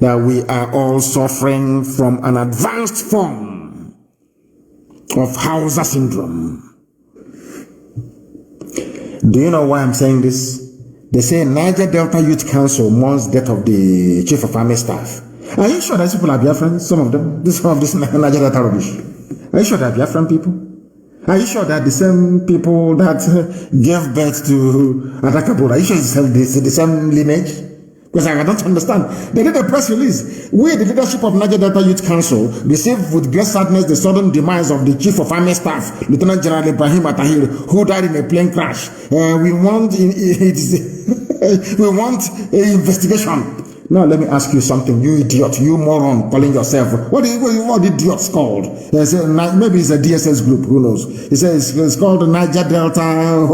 that we are all suffering from an advanced form of Hausa syndrome. Do you know why I'm saying this? They say Niger Delta Youth Council mourns death of the Chief of Army Staff. Are you sure that people are Biafran? Some of them? Some of this Niger Delta rubbish. Are you sure that Biafran people? Are you sure that the same people that gave birth to Adakabura, are you sure it's the same lineage? Because I don't understand. They did a press release. We, the leadership of Niger Delta Youth Council, received with great sadness the sudden demise of the Chief of Army Staff, Lieutenant General Ibrahim Atahir, who died in a plane crash. We want an investigation. Now let me ask you something, you idiot, you moron, calling yourself. What idiots called? Maybe it's a DSS group, who knows? He says it's called Niger Delta,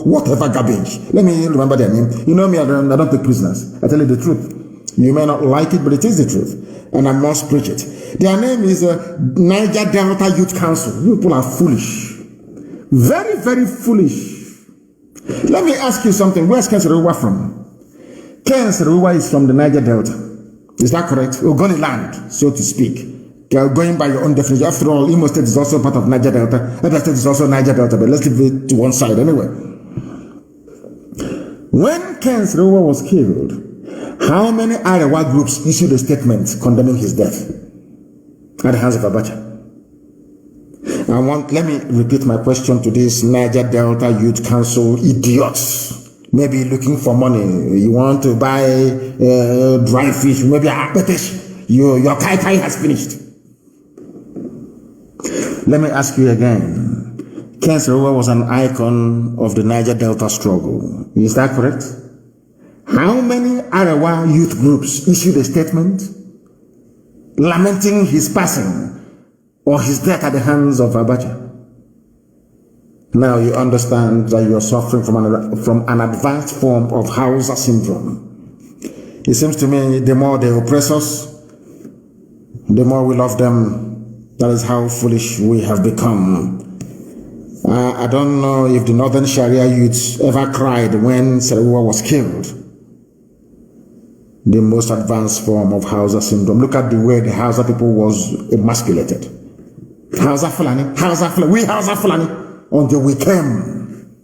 whatever garbage. Let me remember their name. You know me, I don't take prisoners. I tell you the truth. You may not like it, but it is the truth. And I must preach it. Their name is Niger Delta Youth Council. You people are foolish. Very, very foolish. Let me ask you something. Where's Kenseruwa from? Kenseruwa is from the Niger Delta. Is that correct? Ogoni land, so to speak. Going by your own definition. After all, Imo State is also part of Niger Delta. Other State is also Niger Delta, but let's leave it to one side anyway. When Kenseruwa was killed, how many Arewa groups issued a statement condemning his death at the hands of Abacha? Let me repeat my question to this Niger Delta Youth Council idiots. Maybe looking for money. You want to buy dry fish, maybe your kai has finished. Let me ask you again. Kenseruwa was an icon of the Niger Delta struggle. Is that correct? How many Arewa youth groups issued a statement lamenting his passing or his death at the hands of Abacha? Now you understand that you are suffering from an advanced form of Hausa syndrome. It seems to me the more they oppress us, the more we love them. That is how foolish we have become. I don't know if the Northern Sharia youths ever cried when Seruwa was killed. The most advanced form of Hausa syndrome. Look at the way the Hausa people was emasculated. Hausa Fulani, we Hausa Fulani. Until we came,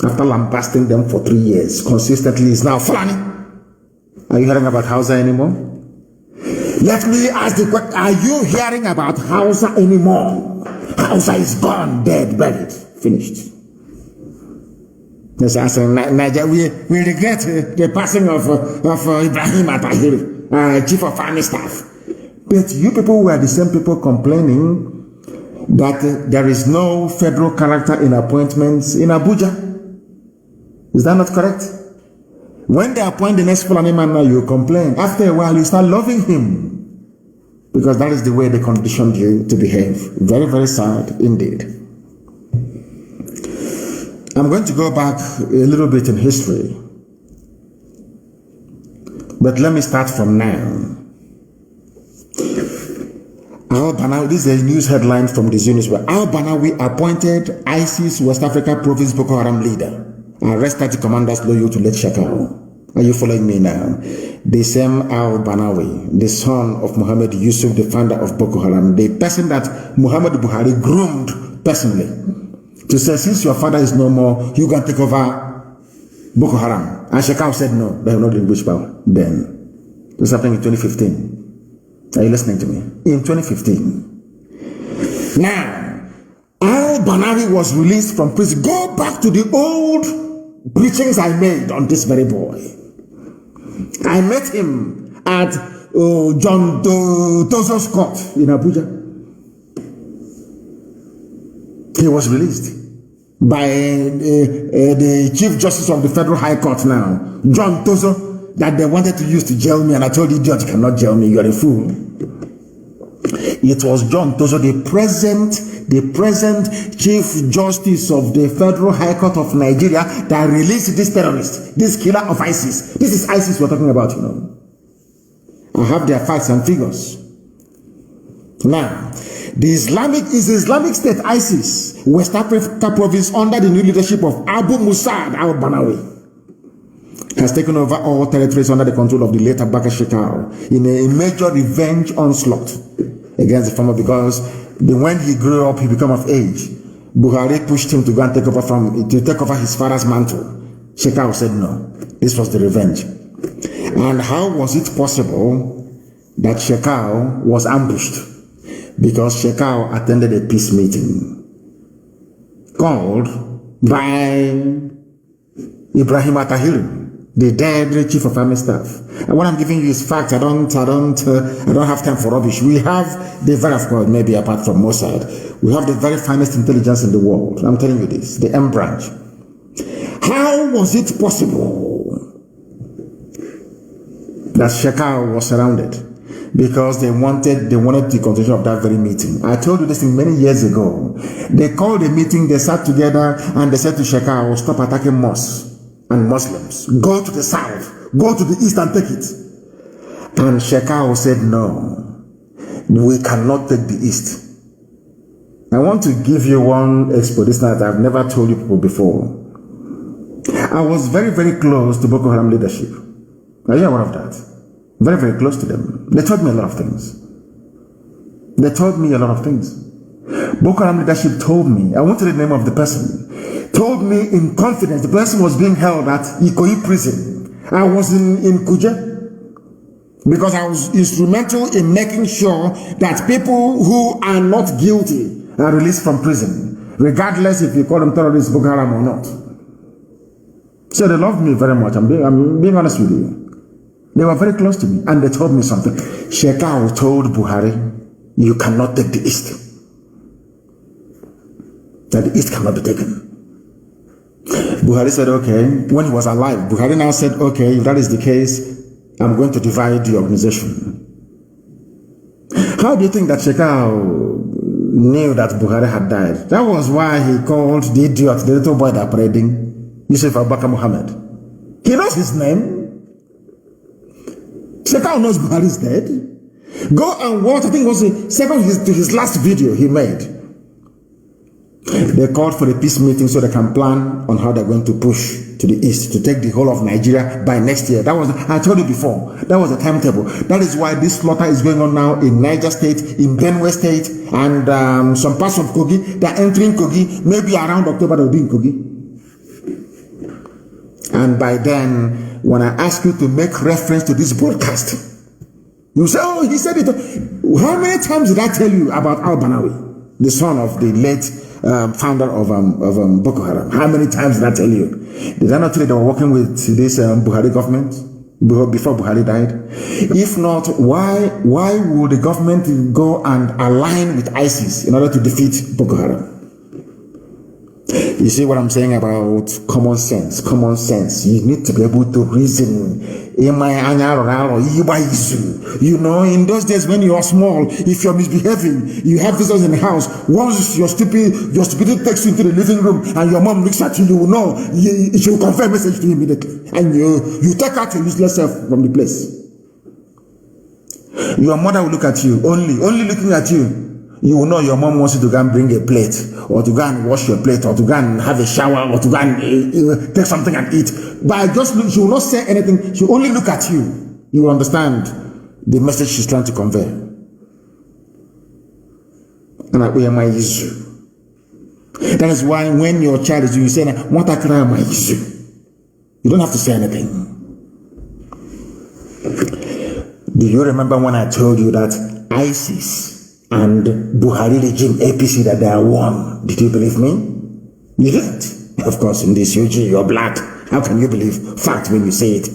after lambasting them for 3 years, consistently is now Fulani. Are you hearing about Hausa anymore? Let me ask the question, are you hearing about Hausa anymore? Hausa is gone, dead, buried, finished. Yes, as Nigeria, we regret the passing of Ibrahim Atahiri, Chief of Army Staff. But you people were the same people complaining that there is no federal character in appointments in Abuja. Is that not correct? When they appoint the next Fulani man now, you complain. After a while, you start loving him. Because that is the way they conditioned you to behave. Very, very sad indeed. I'm going to go back a little bit in history. But let me start from now. Al-Banawi, this is a news headline from this news where Al-Banawi appointed ISIS West Africa Province Boko Haram leader. Arrested the commanders loyal to late Shekau. Are you following me now? The same Al-Banawi, the son of Muhammad Yusuf, the founder of Boko Haram, the person that Muhammad Buhari groomed personally to say, since your father is no more, you can take over Boko Haram. And Shekau said no, they have not in which power then. This happened in 2015. Are you listening to me? In 2015. Now, Al-Banawi was released from prison. Go back to the old preachings I made on this very boy. I met him at John Tozo's court in Abuja. He was released by the Chief Justice of the Federal High Court now, John Tozo, that they wanted to use to jail me, and I told the idiot, you cannot jail me, you are a fool. It was John Tozo, the present Chief Justice of the Federal High Court of Nigeria, that released this terrorist, this killer of ISIS. This is ISIS we're talking about, you know. I have their facts and figures. Now, the Islamic State ISIS, West Africa province under the new leadership of Abu Musad al-Banawi, has taken over all territories under the control of the late Abubakar Shekau in a major revenge onslaught against the former, because when he grew up, he became of age. Buhari pushed him to go and take over his father's mantle. Shekau said no. This was the revenge. And how was it possible that Shekau was ambushed? Because Shekau attended a peace meeting called by Ibrahim Atahiri, the dead Chief of Army Staff. And what I'm giving you is facts. I don't have time for rubbish. We have the very, of course, maybe apart from Mossad, we have the very finest intelligence in the world. I'm telling you this, the M branch. How was it possible that Shekau was surrounded? Because they wanted the continuation of that very meeting. I told you this thing many years ago. They called a meeting, they sat together, and they said to Shekau, stop attacking mosques and Muslims. Go to the south, go to the east and take it. And Shekau said, no, we cannot take the east. I want to give you one explanation that I've never told you people before. I was very, very close to Boko Haram leadership. Are you aware of that? Very, very close to them. They taught me a lot of things. Boko Haram leadership told me, I won't tell the name of the person, told me in confidence, the person was being held at Ikoyi prison. I was in Kuje, because I was instrumental in making sure that people who are not guilty are released from prison, regardless if you call them terrorists, Boko Haram or not. So they loved me very much. I'm being honest with you. They were very close to me, and they told me something. Shekau told Buhari, you cannot take the east. That the east cannot be taken. Buhari said, okay. When he was alive, Buhari now said, okay, if that is the case, I'm going to divide the organization. How do you think that Shekau knew that Buhari had died? That was why he called the idiot, the little boy that parading, Yusuf Abubakar Muhammad. He knows his name. Shekau knows Buhari is dead. Go and watch, I think it was the second to his last video he made. They called for a peace meeting so they can plan on how they're going to push to the east to take the whole of Nigeria by next year. That was, I told you before, that was the timetable. That is why this slaughter is going on now in Niger State, in Benue State, and some parts of Kogi. They're entering Kogi. Maybe around October they'll be in Kogi. And by then, when I ask you to make reference to this broadcast, you say, oh, he said it. How many times did I tell you about Al-Banawi, the son of the late founder of Boko Haram? How many times did I tell you? Did I not tell you they were working with this Buhari government before Buhari died? If not, why would the government go and align with ISIS in order to defeat Boko Haram? You see what I'm saying about common sense? Common sense. You need to be able to reason. You know, in those days when you are small, if you're misbehaving, you have visitors in the house. Once your stupidity takes you into the living room and your mom looks at you, you will know. She will convey a message to you immediately. And you take out your useless self from the place. Your mother will look at you, only looking at you. You will know your mom wants you to go and bring a plate, or to go and wash your plate, or to go and have a shower, or to go and take something and eat. But she will not say anything. She will only look at you. You will understand the message she's trying to convey. And that way, my issue. That is why when your child is you say, "What I cry my issue," you don't have to say anything. Do you remember when I told you that ISIS and Buhari regime APC, that they are one? Did you believe me? You didn't. Of course, in this UG, you're black. How can you believe fact when you say it?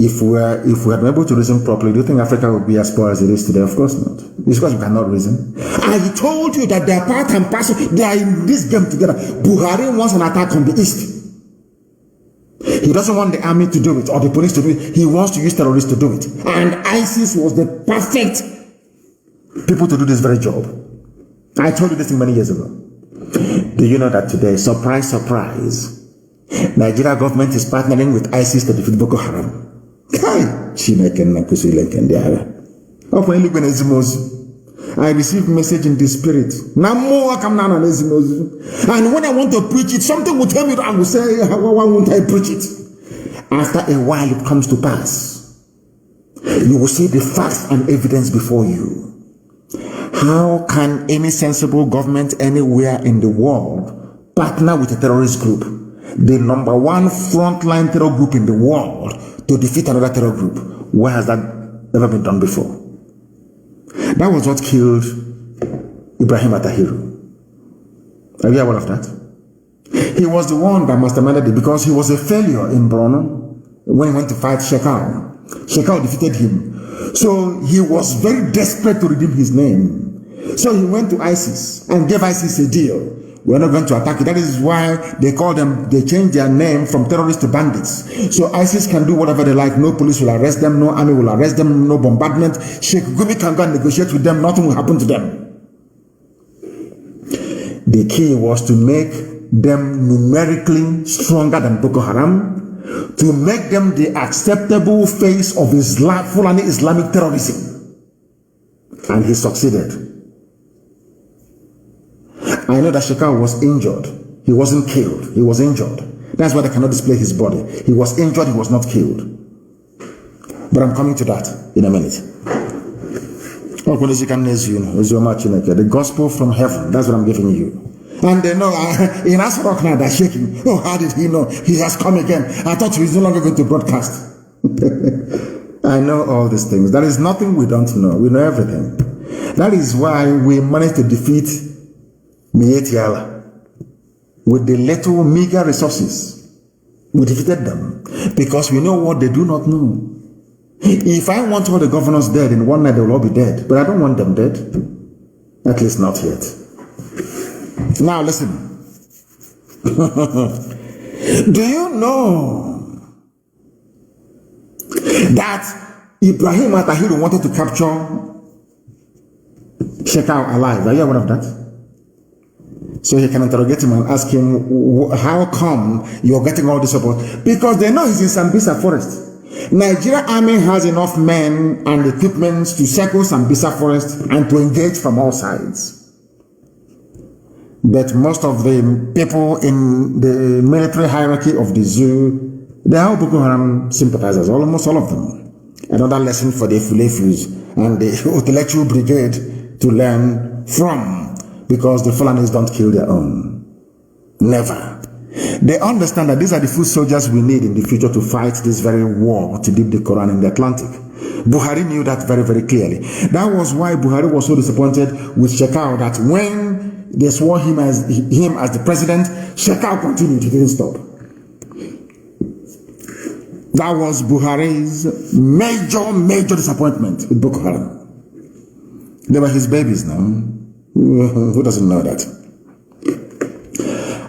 If we had been able to reason properly, do you think Africa would be as poor as it is today? Of course not. It's because we cannot reason. I told you that they are part and parcel. They are in this game together. Buhari wants an attack on the east. He doesn't want the army to do it or the police to do it. He wants to use terrorists to do it. And ISIS was the perfect people to do this very job. I told you this many years ago. Do you know that today, surprise, surprise, Nigeria government is partnering with ISIS to defeat Boko Haram? I received message in the spirit. And when I want to preach it, something will tell me that I will say, why won't I preach it? After a while, it comes to pass. You will see the facts and evidence before you. How can any sensible government anywhere in the world partner with a terrorist group, the number one frontline terror group in the world, to defeat another terror group? Where has that ever been done before? That was what killed Ibrahim Atahiru. Are you aware of that? He was the one that masterminded it because he was a failure in Borno when he went to fight Shekau. Shekau defeated him. So he was very desperate to redeem his name. So he went to ISIS and gave ISIS a deal. We're not going to attack it. That is why they call them, they changed their name from terrorists to bandits. So ISIS can do whatever they like. No police will arrest them. No army will arrest them. No bombardment. Sheikh Gumi can go and negotiate with them. Nothing will happen to them. The key was to make them numerically stronger than Boko Haram, to make them the acceptable face of Islam, Fulani Islamic terrorism. And he succeeded. I know that Shekau was injured. He wasn't killed. He was injured. That's why they cannot display his body. He was injured. He was not killed. But I'm coming to that in a minute. The gospel from heaven. That's what I'm giving you. And they know, in Asrock now, they're shaking. Oh, how did he know? He has come again. I thought he was no longer going to broadcast. I know all these things. There is nothing we don't know. We know everything. That is why we managed to defeat Mietiala with the little meager resources. We defeated them because we know what they do not know. If I want all the governors dead in one night, they will all be dead. But I don't want them dead. At least not yet. Now listen. Do you know that Ibrahim Atahiru wanted to capture Shekau alive? Are you aware of that? So he can interrogate him and ask him, how come you're getting all this support? Because they know he's in Sambisa forest. Nigeria army has enough men and equipment to circle Sambisa forest and to engage from all sides. But most of the people in the military hierarchy of the zoo, they are Boko Haram sympathizers, almost all of them. Another lesson for the Fulefus and the intellectual brigade to learn from, because the Fulanis don't kill their own. Never. They understand that these are the foot soldiers we need in the future to fight this very war to dip the Quran in the Atlantic. Buhari knew that very, very clearly. That was why Buhari was so disappointed with Shekau, that when they swore him as the president, Shekau continued, he didn't stop. That was Buhari's major disappointment with Boko Haram. They were his babies now. Who doesn't know that?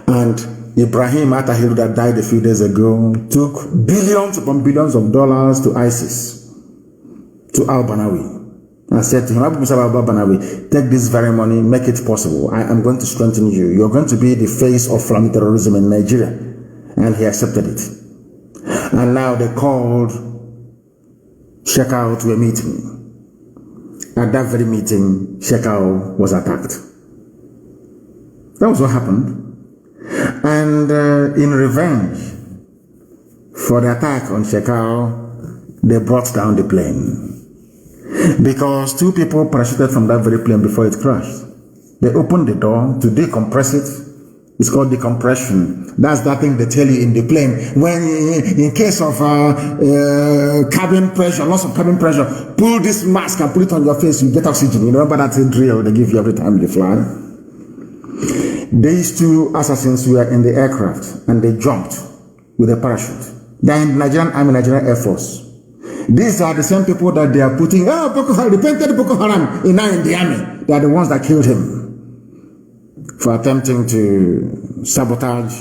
And Ibrahim Atahiru, that died a few days ago, took billions upon billions of dollars to ISIS, to al-Banawi. I said to him, Abu Musa al-Banawi, take this very money, make it possible. I am going to strengthen you. You're going to be the face of Islamic terrorism in Nigeria. And he accepted it. And now they called Shekau to a meeting. At that very meeting, Shekau was attacked. That was what happened. And in revenge for the attack on Shekau, they brought down the plane. Because two people parachuted from that very plane before it crashed. They opened the door to decompress it. It's called decompression. That's that thing they tell you in the plane. When in case of cabin pressure, loss of cabin pressure, pull this mask and put it on your face, you get oxygen. You remember that drill they give you every time you fly? These two assassins were in the aircraft and they jumped with a parachute. They're in Nigerian Army, Nigerian Air Force. These are the same people that they are putting, Boko Haram, repented Boko Haram in the army. They are the ones that killed him for attempting to sabotage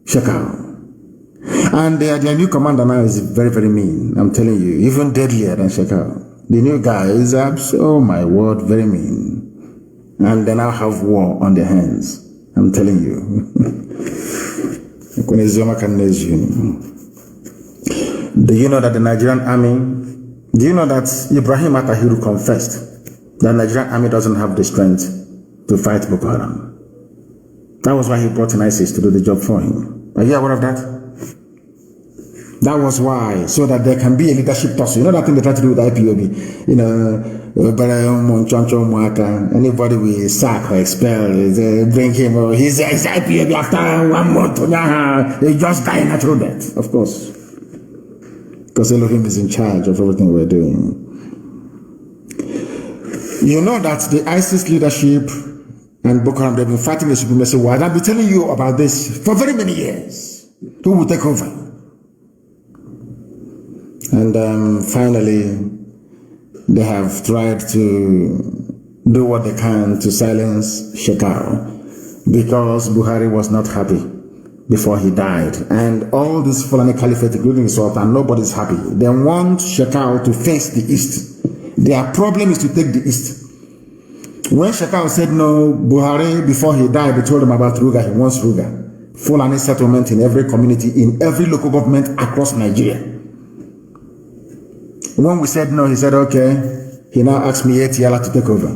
Shekau. And their new commander now is very, very mean. I'm telling you, even deadlier than Shekau. The new guy is, oh my word, very mean. And they now have war on their hands. I'm telling you. Do you know that the Nigerian army, do you know that Ibrahim Atahiru confessed that the Nigerian army doesn't have the strength to fight Boko Haram? That was why he brought in ISIS to do the job for him. Are you aware of that? That was why, so that there can be a leadership tussle. You know that thing they try to do with IPOB? You know, anybody we sack or expel, bring him, or he's IPOB after 1 month, he just die natural death, of course. Because Elohim is in charge of everything we're doing. You know that the ISIS leadership and Boko Haram, they've been fighting the supremacy war. I've been telling you about this for very many years. Who will take over? And finally, they have tried to do what they can to silence Shekau, because Buhari was not happy before he died. And all this Fulani Caliphate, including the Sultan, nobody's happy. They want Shekau to face the East. Their problem is to take the East. When Shekau said no, Buhari, before he died, they told him about Ruga. He wants Ruga. Fulani settlement in every community, in every local government across Nigeria. When we said no, he said, okay. He now asked Mietiala to take over.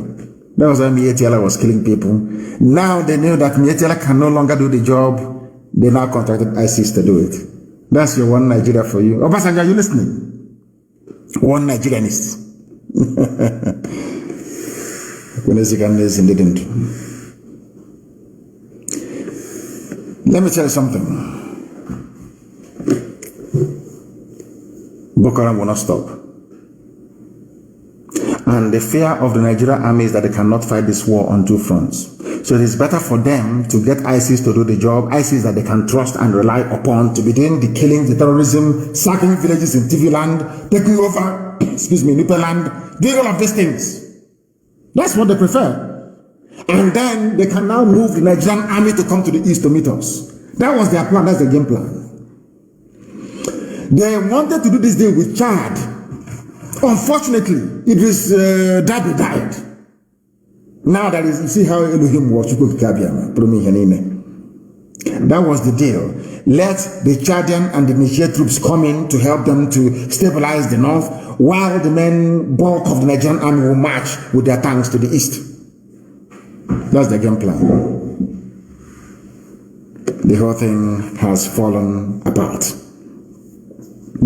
That was when Mietiala was killing people. Now they knew that Mietiala can no longer do the job. They now contracted ISIS to do it. That's your one Nigeria for you. Obasanjo, are you listening? One Nigerianist. Didn't. Let me tell you something. Boko Haram will not stop. And the fear of the Nigerian army is that they cannot fight this war on two fronts. So it is better for them to get ISIS to do the job, ISIS that they can trust and rely upon to be doing the killing, the terrorism, sacking villages in TV land, taking over, Nupe land, doing all of these things. That's what they prefer. And then they can now move the Nigerian army to come to the east to meet us. That was their plan, that's the game plan. They wanted to do this deal with Chad. Unfortunately, Idris Dabi died. Now that is, you see how Elohim was. That was the deal. Let the Chadian and the Niger troops come in to help them to stabilize the north, while the main bulk of the Nigerian army will march with their tanks to the east. That's the game plan. The whole thing has fallen apart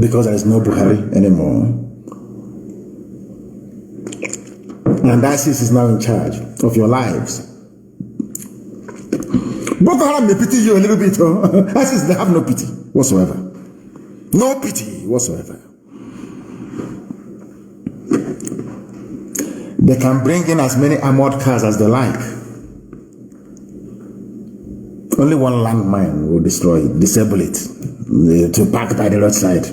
because there is no Buhari anymore. And ISIS is now in charge of your lives. Boko Haram may pity you a little bit. As is, they have no pity whatsoever. No pity whatsoever. They can bring in as many armored cars as they like. Only one landmine will destroy it, disable it, to park by the roadside.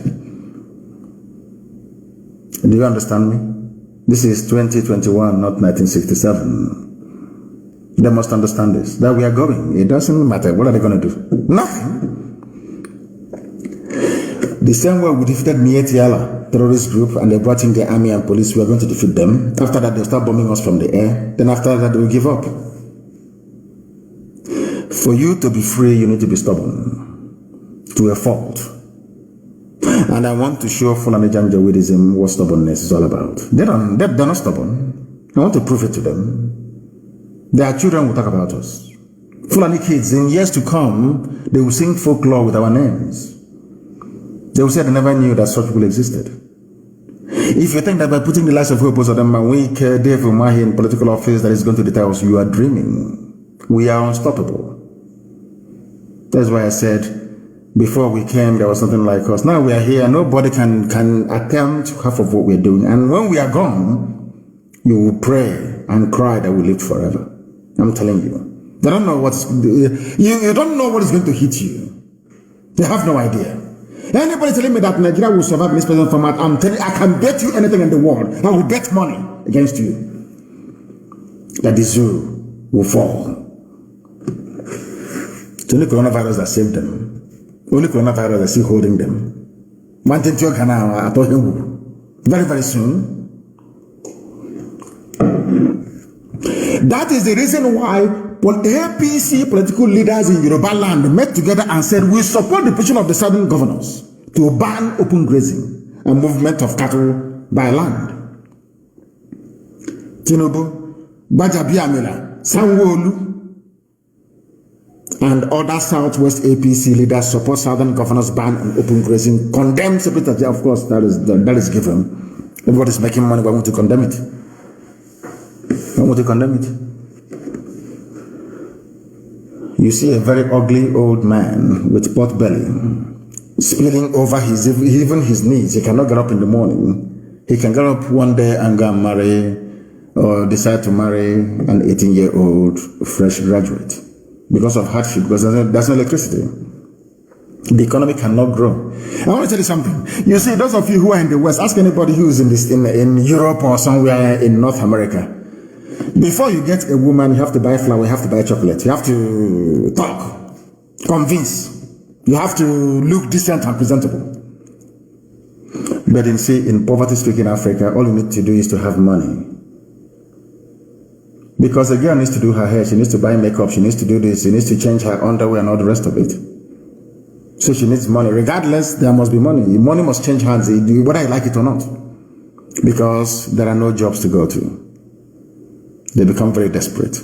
Do you understand me? This is 2021, not 1967. They must understand this, that we are going. It doesn't matter. What are they going to do? Nothing. The same way we defeated Mietiala terrorist group and they brought in the army and police, we are going to defeat them. After that, they'll start bombing us from the air. Then after that, they will give up. For you to be free, you need to be stubborn to a fault. And I want to show Fulani Janjaweedism what stubbornness is all about. They're not stubborn. I want to prove it to them. Their children will talk about us. Fulani kids, in years to come, they will sing folklore with our names. They will say they never knew that such people existed. If you think that by putting the lives of people on them, we care Dave Umahi in political office that is going to deter us, you are dreaming. We are unstoppable. That's why I said, before we came, there was something like us. Now we are here, nobody can attempt half of what we're doing. And when we are gone, you will pray and cry that we lived forever. I'm telling you. They don't know you don't know what is going to hit you. They have no idea. Anybody telling me that Nigeria will survive this present format, I'm telling you, I can bet you anything in the world. I will bet money against you that the zoo will fall. It's only coronavirus that saved them. Only coronavirus that is still holding them. One thing to I told you very, very soon. That is the reason why APC political leaders in Yoruba land met together and said, we support the position of the southern governors to ban open grazing and movement of cattle by land. Tinubu, Bajabiamila, Sanwo-Olu, and other Southwest APC leaders support southern governors ban on open grazing, condemn separately. Of course, that is given. Everybody's making money, we want to condemn it. We want to condemn it. You see a very ugly old man with pot belly, spilling over even his knees. He cannot get up in the morning. He can get up one day and go and marry or decide to marry an 18-year-old fresh graduate because of hardship, because there's no electricity. The economy cannot grow. I want to tell you something. You see, those of you who are in the West, ask anybody who is in Europe or somewhere in North America. Before you get a woman, you have to buy flour, you have to buy chocolate, you have to talk, convince, you have to look decent and presentable. But in poverty-stricken Africa, all you need to do is to have money. Because a girl needs to do her hair, she needs to buy makeup, she needs to do this, she needs to change her underwear and all the rest of it. So she needs money. Regardless, there must be money. Money must change hands, whether you like it or not. Because there are no jobs to go to. They become very desperate.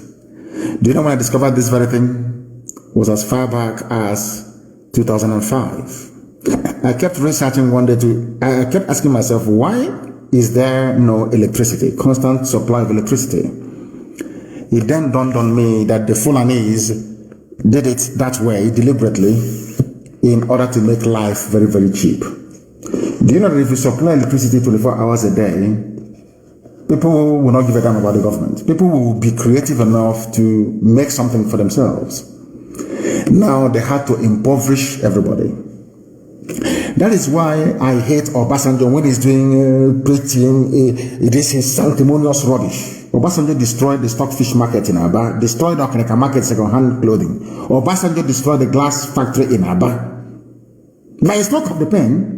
Do you know when I discovered this very thing? It was as far back as 2005. I kept researching one day I kept asking myself, why is there no electricity, constant supply of electricity? It then dawned on me that the Fulanese did it that way deliberately in order to make life very, very cheap. Do you know that if you supply electricity 24 hours a day, people will not give a damn about the government. People will be creative enough to make something for themselves. Now they had to impoverish everybody. That is why I hate Obasanjo when he's doing preaching. It is his sanctimonious rubbish. Obasanjo destroyed the stockfish market in Aba, destroyed the Okaneka market second-hand clothing. Obasanjo destroyed the glass factory in Aba. By a stroke of the pen,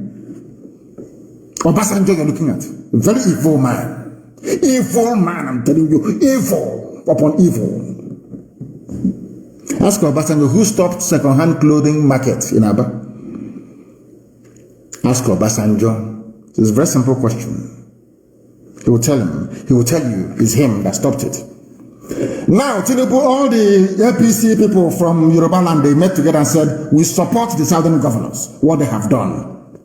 Obasanjo you're looking at. A very evil man. Evil man, I'm telling you. Evil upon evil. Ask Obasanjo who stopped second-hand clothing market in Aba. Ask Obasanjo. It's a very simple question. He will tell you it's him that stopped it. Now, Tinubu, all the APC people from Yoruba land, they met together and said, we support the southern governors, what they have done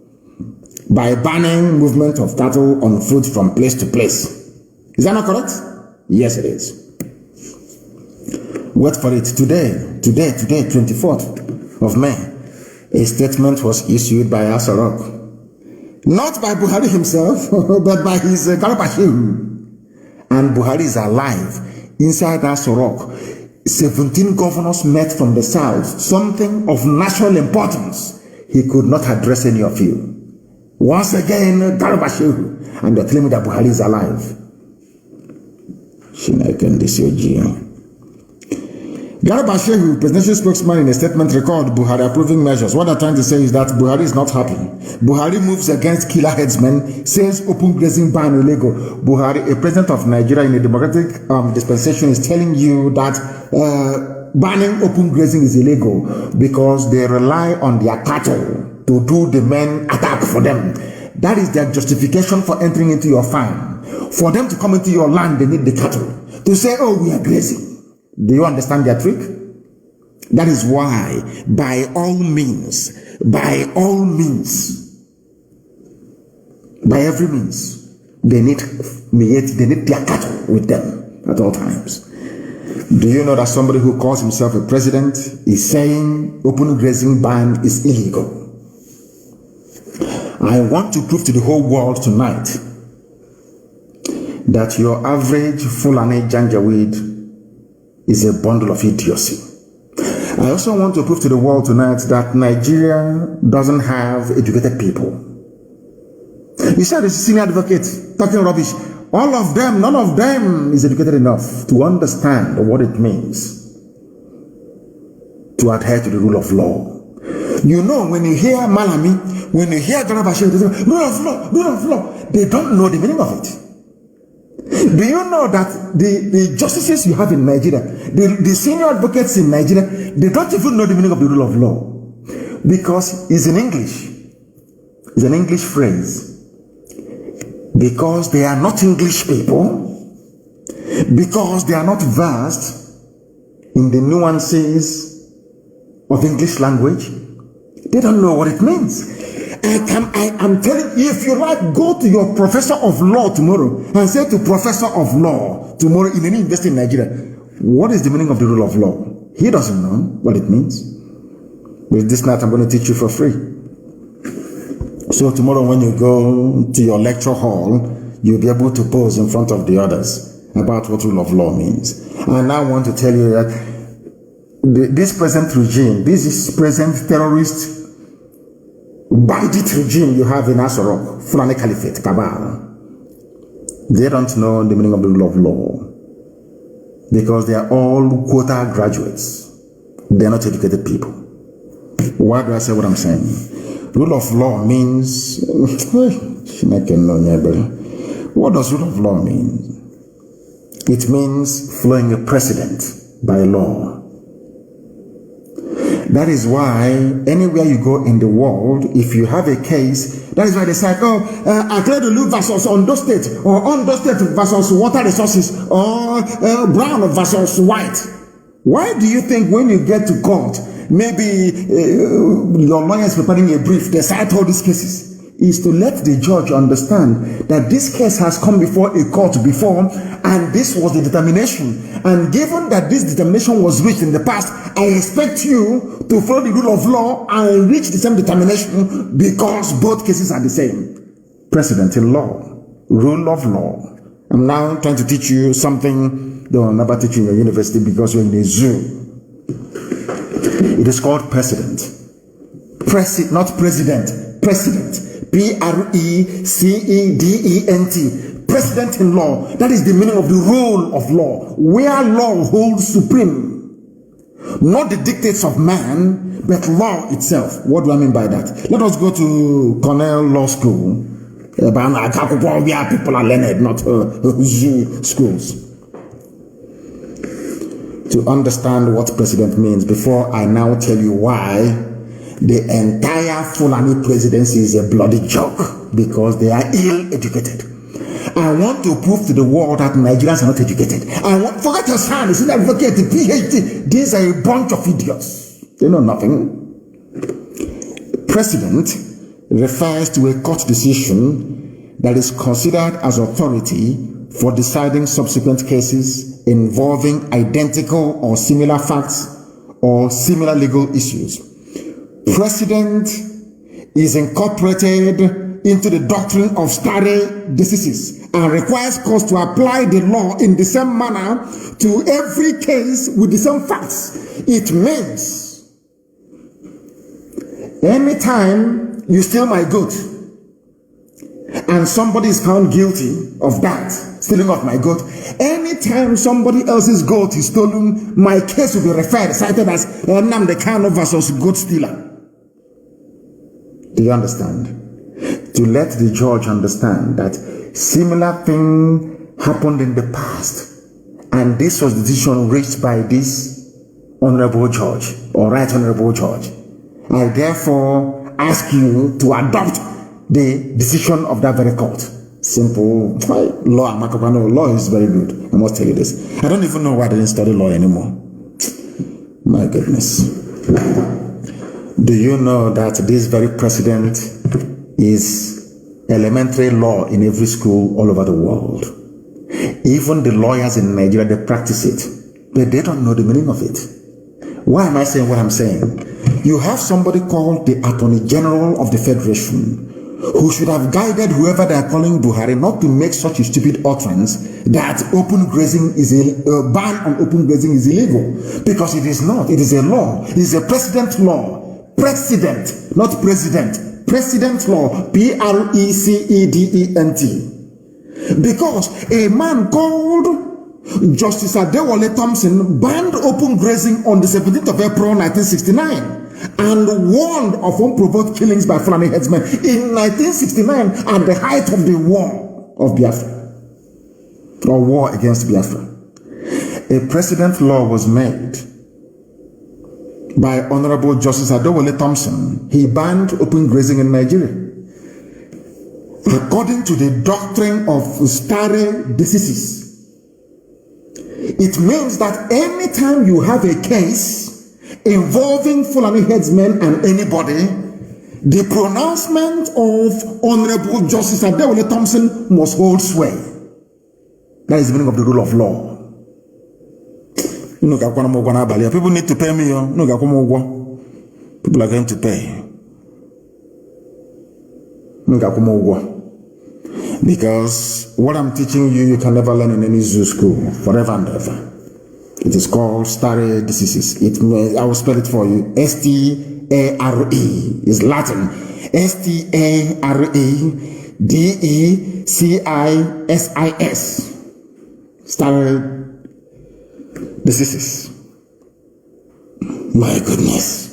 by banning movement of cattle on foot from place to place. Is that not correct? Yes, it is. Wait for it. Today, 24th of May, a statement was issued by Asarok. Not by Buhari himself, but by his Garabashehu. And Buhari is alive inside Asarok. 17 governors met from the south, something of national importance. He could not address any of you. Once again, Garabashehu. And they're telling me that Buhari is alive. Garabashehu, presidential spokesman, in a statement recalled Buhari approving measures. What they're trying to say is that Buhari is not happy. Buhari moves against killer headsmen, says open grazing ban illegal. Buhari, a president of Nigeria in a democratic dispensation, is telling you that banning open grazing is illegal because they rely on their cattle to do the main attack for them. That is their justification for entering into your farm. For them to come into your land, they need the cattle. To say, oh, we are grazing. Do you understand their trick? That is why, by all means, by every means, they need their cattle with them at all times. Do you know that somebody who calls himself a president is saying open grazing ban is illegal? I want to prove to the whole world tonight that your average Fulani Janjaweed is a bundle of idiocy. I also want to prove to the world tonight that Nigeria doesn't have educated people. You said the senior advocate talking rubbish. All of them, none of them is educated enough to understand what it means to adhere to the rule of law. You know, when you hear Malami, when you hear Garabashehu, they say, rule of law, they don't know the meaning of it. Do you know that the justices you have in Nigeria, the senior advocates in Nigeria, they don't even know the meaning of the rule of law because it's in English. It's an English phrase. Because they are not English people, because they are not versed in the nuances of English language, they don't know what it means. I'm telling you, if you like, go to your professor of law tomorrow and say to professor of law tomorrow in any university in Nigeria, what is the meaning of the rule of law? He doesn't know what it means. But this night I'm going to teach you for free. So tomorrow when you go to your lecture hall, you'll be able to pose in front of the others about what rule of law means. And I want to tell you that this present regime, this is present terrorist bandit regime you have in Asarok, Fulani Caliphate, Cabal, they don't know the meaning of the rule of law because they are all quota graduates. They are not educated people. Why do I say what I'm saying? Rule of law means, what does rule of law mean? It means following a precedent by law. That is why anywhere you go in the world, if you have a case, that is why they say, Akledolu versus Ondo State, or Ondo State versus water resources, or brown versus white. Why do you think when you get to court, maybe your lawyer is preparing a brief, they cite all these cases? Is to let the judge understand that this case has come before a court before, and this was the determination. And given that this determination was reached in the past, I expect you to follow the rule of law and reach the same determination because both cases are the same. Precedent in law, rule of law. I'm now trying to teach you something they will never teach you in your university because you're in a zoo. It is called precedent. Not president, precedent. P-R-E-C-E-D-E-N-T. Precedent in law. That is the meaning of the rule of law, where law holds supreme. Not the dictates of man, but law itself. What do I mean by that? Let us go to Cornell Law School. Where people are learned, not zoo schools. To understand what precedent means, before I now tell you why the entire Fulani presidency is a bloody joke because they are ill-educated. I want to prove to the world that Nigerians are not educated. Forget your son, he's an advocate, the PhD. These are a bunch of idiots. They know nothing. Precedent refers to a court decision that is considered as authority for deciding subsequent cases involving identical or similar facts or similar legal issues. Precedent is incorporated into the doctrine of stare decisis and requires courts to apply the law in the same manner to every case with the same facts. It means anytime you steal my goat and somebody is found guilty of that, stealing of my goat, anytime somebody else's goat is stolen, my case will be referred, cited as Nnamdi Kanu versus goat stealer. Do you understand? To let the judge understand that similar thing happened in the past, and this was the decision reached by this honorable judge or right honorable judge. I therefore ask you to adopt the decision of that very court. Simple. Law, law is very good. I must tell you this. I don't even know why I didn't study law anymore. My goodness. Do you know that this very precedent is elementary law in every school all over the world? Even the lawyers in Nigeria, they practice it, but they don't know the meaning of it. Why am I saying what I'm saying? You have somebody called the Attorney General of the Federation who should have guided whoever they are calling Buhari not to make such a stupid utterance that open grazing is ban on open grazing is illegal, because it is not. It is a law. It is a precedent law. Precedent, not president. Precedent law, Precedent. Because a man called Justice Adewale Thompson banned open grazing on the 17th of April 1969 and warned of unprovoked killings by Fulani headsmen in 1969 at the height of the war of Biafra, or war against Biafra. A precedent law was made by Honorable Justice Adewale Thompson. He banned open grazing in Nigeria. According to the doctrine of stare decisis, it means that anytime you have a case involving Fulani headsmen and anybody, the pronouncement of Honorable Justice Adewale Thompson must hold sway. That is the meaning of the rule of law. People need to pay me. People are going to pay. Because what I'm teaching you, you can never learn in any zoo school, forever and ever. It is called stare decisis. I will spell it for you. S-T-A-R-E is Latin. S-T-A-R-E-D-E-C-I-S-I-S. Stare decisis. My goodness.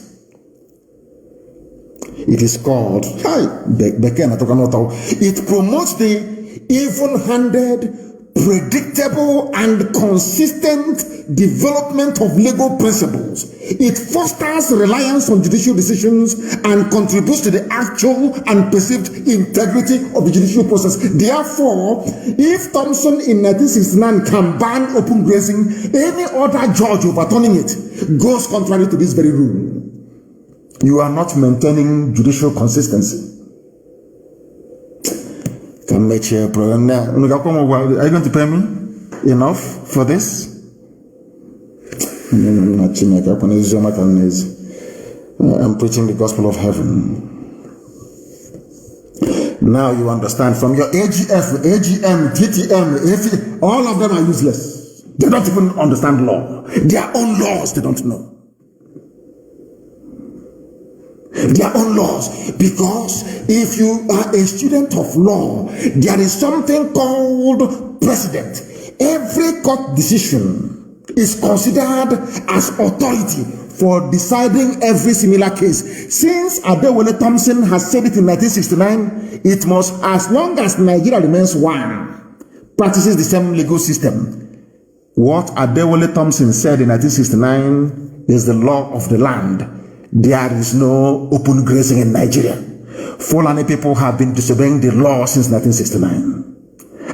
It is called, it promotes the even-handed, predictable, and consistent development of legal principles. It fosters reliance on judicial decisions and contributes to the actual and perceived integrity of the judicial process. Therefore, if Thompson in 1969 can ban open grazing, any other judge overturning it goes contrary to this very rule. You are not maintaining judicial consistency. Can make your program now. Are you going to pay me enough for this? I'm preaching the gospel of heaven. Now you understand. From your AGF, AGM, TTM, all of them are useless. They don't even understand law. Their own laws they don't know. Their own laws. Because if you are a student of law, there is something called precedent. Every court decision is considered as authority for deciding every similar case. Since Adewale Thompson has said it in 1969, it must, as long as Nigeria remains one, practices the same legal system. What Adewale Thompson said in 1969 is the law of the land. There is no open grazing in Nigeria. Fulani people have been disobeying the law since 1969.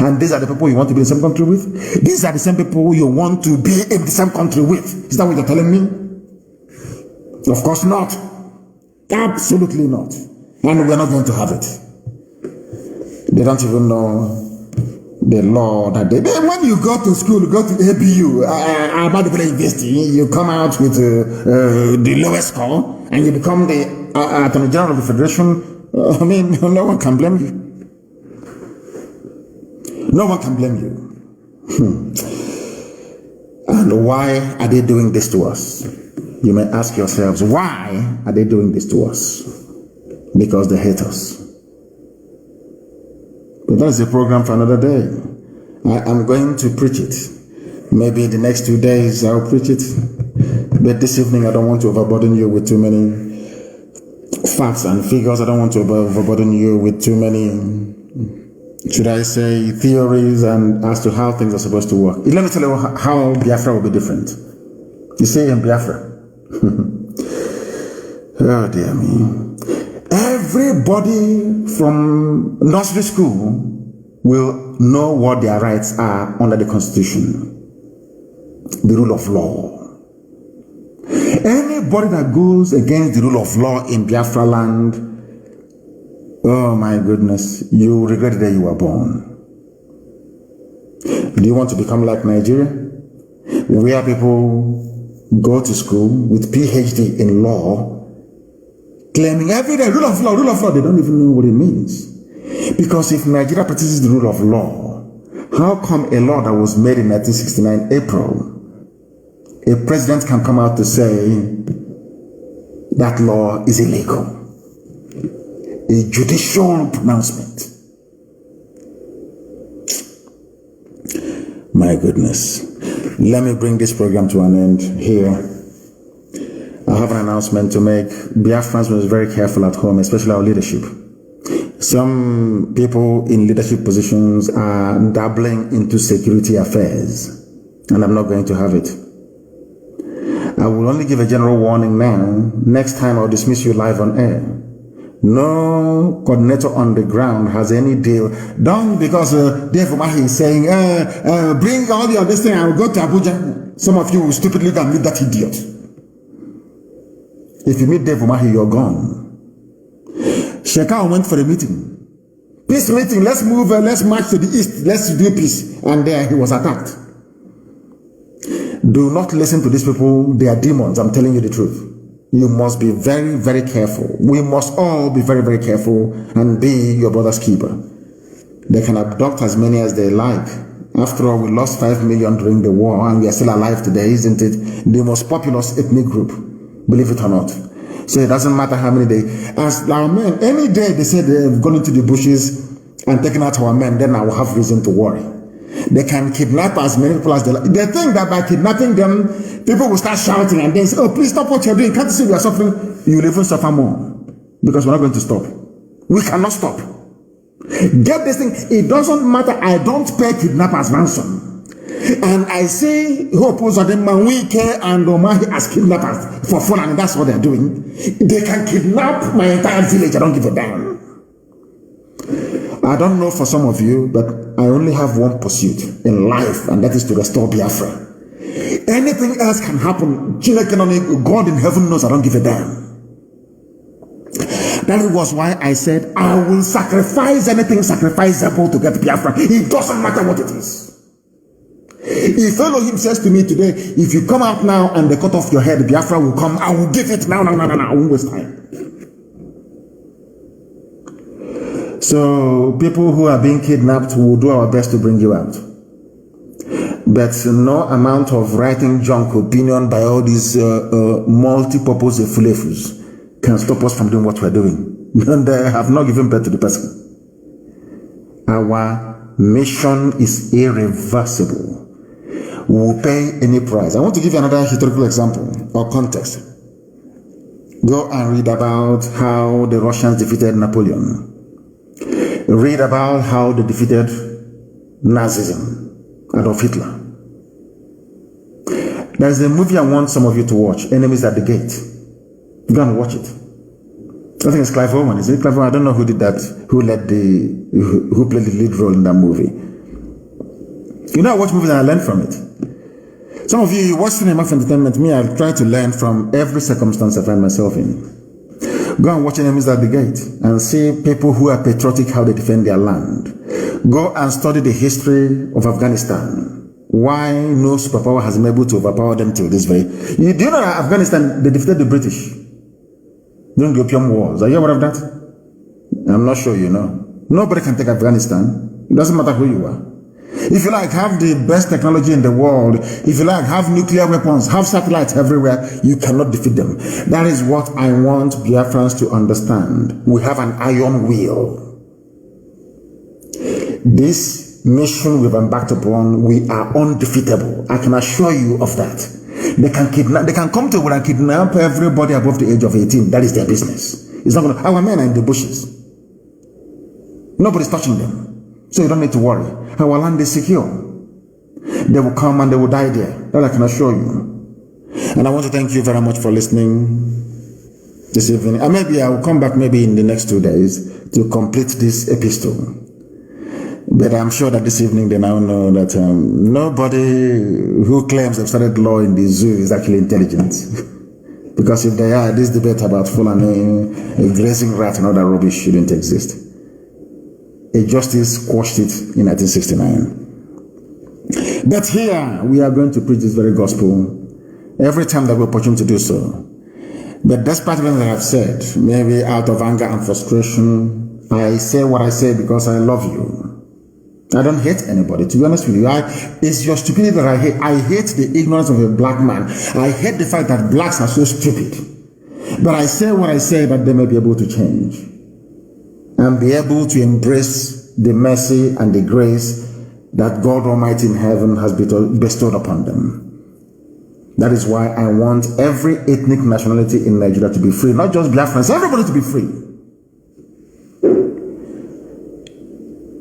And these are the people you want to be in the same country with? These are the same people you want to be in the same country with. Is that what you're telling me? Of course not. Absolutely not. And we're not going to have it. They don't even know the law that when you go to school, go to ABU, Ahmadu Bello University, you come out with the lowest score and you become the Attorney General of the Federation. I mean, no one can blame you. No one can blame you. And why are they doing this to us? You may ask yourselves, why are they doing this to us? Because they hate us. But that's a program for another day. I'm going to preach it. Maybe the next 2 days I'll preach it. But this evening I don't want to overburden you with too many facts and figures. I don't want to overburden you with too many, should I say, theories and as to how things are supposed to work. Let me tell you how Biafra will be different. You see, in Biafra, oh dear me, everybody from nursery school will know what their rights are under the Constitution, the rule of law. Anybody that goes against the rule of law in Biafra land, oh my goodness, you regret the day you were born. Do you want to become like Nigeria, where people go to school with PhD in law, claiming every day, rule of law, they don't even know what it means. Because if Nigeria practices the rule of law, how come a law that was made in 1969 April, a president can come out to say that law is illegal? A judicial pronouncement. My goodness. Let me bring this program to an end here. I have an announcement to make. Biafrans must be very careful at home, especially our leadership. Some people in leadership positions are dabbling into security affairs, and I'm not going to have it. I will only give a general warning now. Next time I'll dismiss you live on air. No coordinator on the ground has any deal. Don't, because Dave Umahi is saying, bring all your this thing, I will go to Abuja. Some of you will stupidly go and meet that idiot. If you meet Dave Umahi, you're gone. Shekau went for a meeting. Peace meeting, let's move, let's march to the east, let's do peace. And there he was attacked. Do not listen to these people, they are demons, I'm telling you the truth. You must be very, very careful. We must all be very, very careful and be your brother's keeper. They can abduct as many as they like. After all, we lost 5 million during the war and we are still alive today, isn't it? The most populous ethnic group, believe it or not. So it doesn't matter how many they, as our men, any day they say they've gone into the bushes and taken out our men, then I will have reason to worry. They can kidnap as many people as they like. They think that by kidnapping them, people will start shouting and then say, oh, please stop what you're doing. Can't you see we are suffering? You will even suffer more. Because we're not going to stop. We cannot stop. Get this thing. It doesn't matter. I don't pay kidnappers ransom. And I say, Hope Uzodimma, and Omahi as kidnappers for fun, and that's what they're doing. They can kidnap my entire village. I don't give a damn. I don't know for some of you, but I only have one pursuit in life, and that is to restore Biafra. Anything else can happen. God in heaven knows I don't give a damn. That was why I said I will sacrifice anything sacrificable to get Biafra. It doesn't matter what it is. If Elohim says to me today, if you come out now and they cut off your head, Biafra will come, I will give it now. I won't waste time. So people who are being kidnapped will do our best to bring you out. But no amount of writing junk opinion by all these multi-purpose fulefus can stop us from doing what we're doing. And they have not given birth to the person. Our mission is irreversible. We will pay any price. I want to give you another historical example or context. Go and read about how the Russians defeated Napoleon. Read about how they defeated Nazism, Adolf Hitler. There's a movie I want some of you to watch, Enemies at the Gate. Go and watch it. I think it's Clive Owen. Is it Clive Owen? I don't know who did that, who played the lead role in that movie. You know, I watch movies and I learn from it. Some of you watch cinema for entertainment. Me, I try to learn from every circumstance I find myself in. Go and watch Enemies at the Gate and see people who are patriotic, how they defend their land. Go and study the history of Afghanistan. Why no superpower has been able to overpower them till this very. Do you know that Afghanistan, they defeated the British during the Opium Wars? Are you aware of that? I'm not sure you know. Nobody can take Afghanistan. It doesn't matter who you are. If you like, have the best technology in the world. If you like, have nuclear weapons, have satellites everywhere, you cannot defeat them. That is what I want Biafrans to understand. We have an iron will. This mission we've embarked upon, we are undefeatable. I can assure you of that. They can kidnap, they can come to where and kidnap everybody above the age of 18. That is their business. It's not gonna, our men are in the bushes. Nobody's touching them. So you don't need to worry. Our land is secure. They will come and they will die there. That I can assure you. And I want to thank you very much for listening this evening. And maybe I will come back maybe in the next 2 days to complete this epistle. But I'm sure that this evening they now know that nobody who claims they've studied law in the zoo is actually intelligent. Because if they are, this debate about Fulani, a grazing rat and all that rubbish shouldn't exist. A justice quashed it in 1969. But here we are going to preach this very gospel every time that we have opportunity to do so. But despite what I have said, maybe out of anger and frustration, I say what I say because I love you. I don't hate anybody, to be honest with you. It's your stupidity that I hate. I hate the ignorance of a black man. I hate the fact that blacks are so stupid. But I say what I say that they may be able to change and be able to embrace the mercy and the grace that God Almighty in heaven has bestowed upon them. That is why I want every ethnic nationality in Nigeria to be free, not just Biafrans, everybody to be free.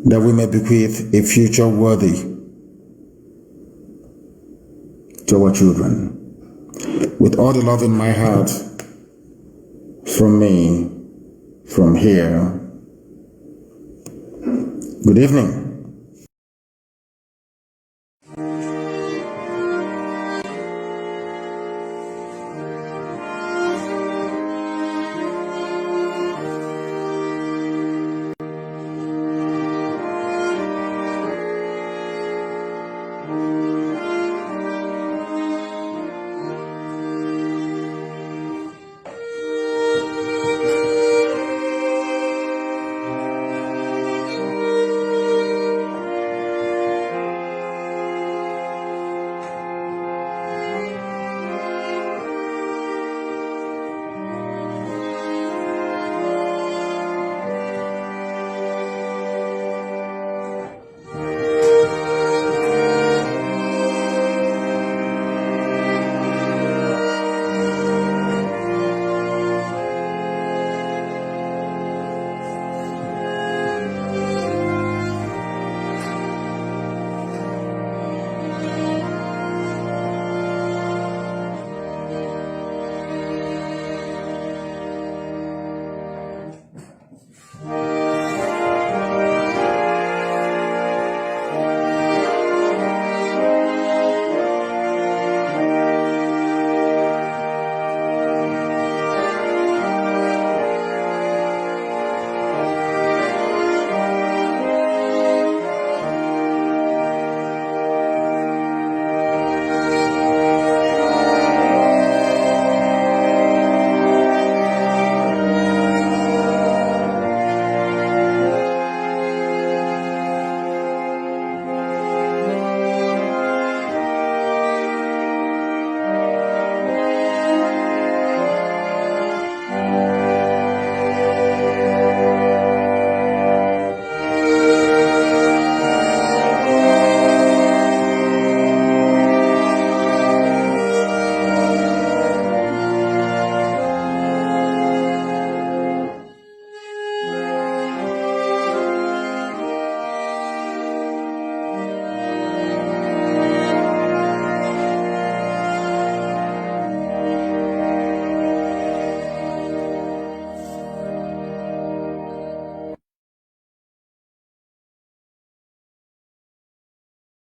That we may bequeath a future worthy to our children. With all the love in my heart, from me, from here, good evening.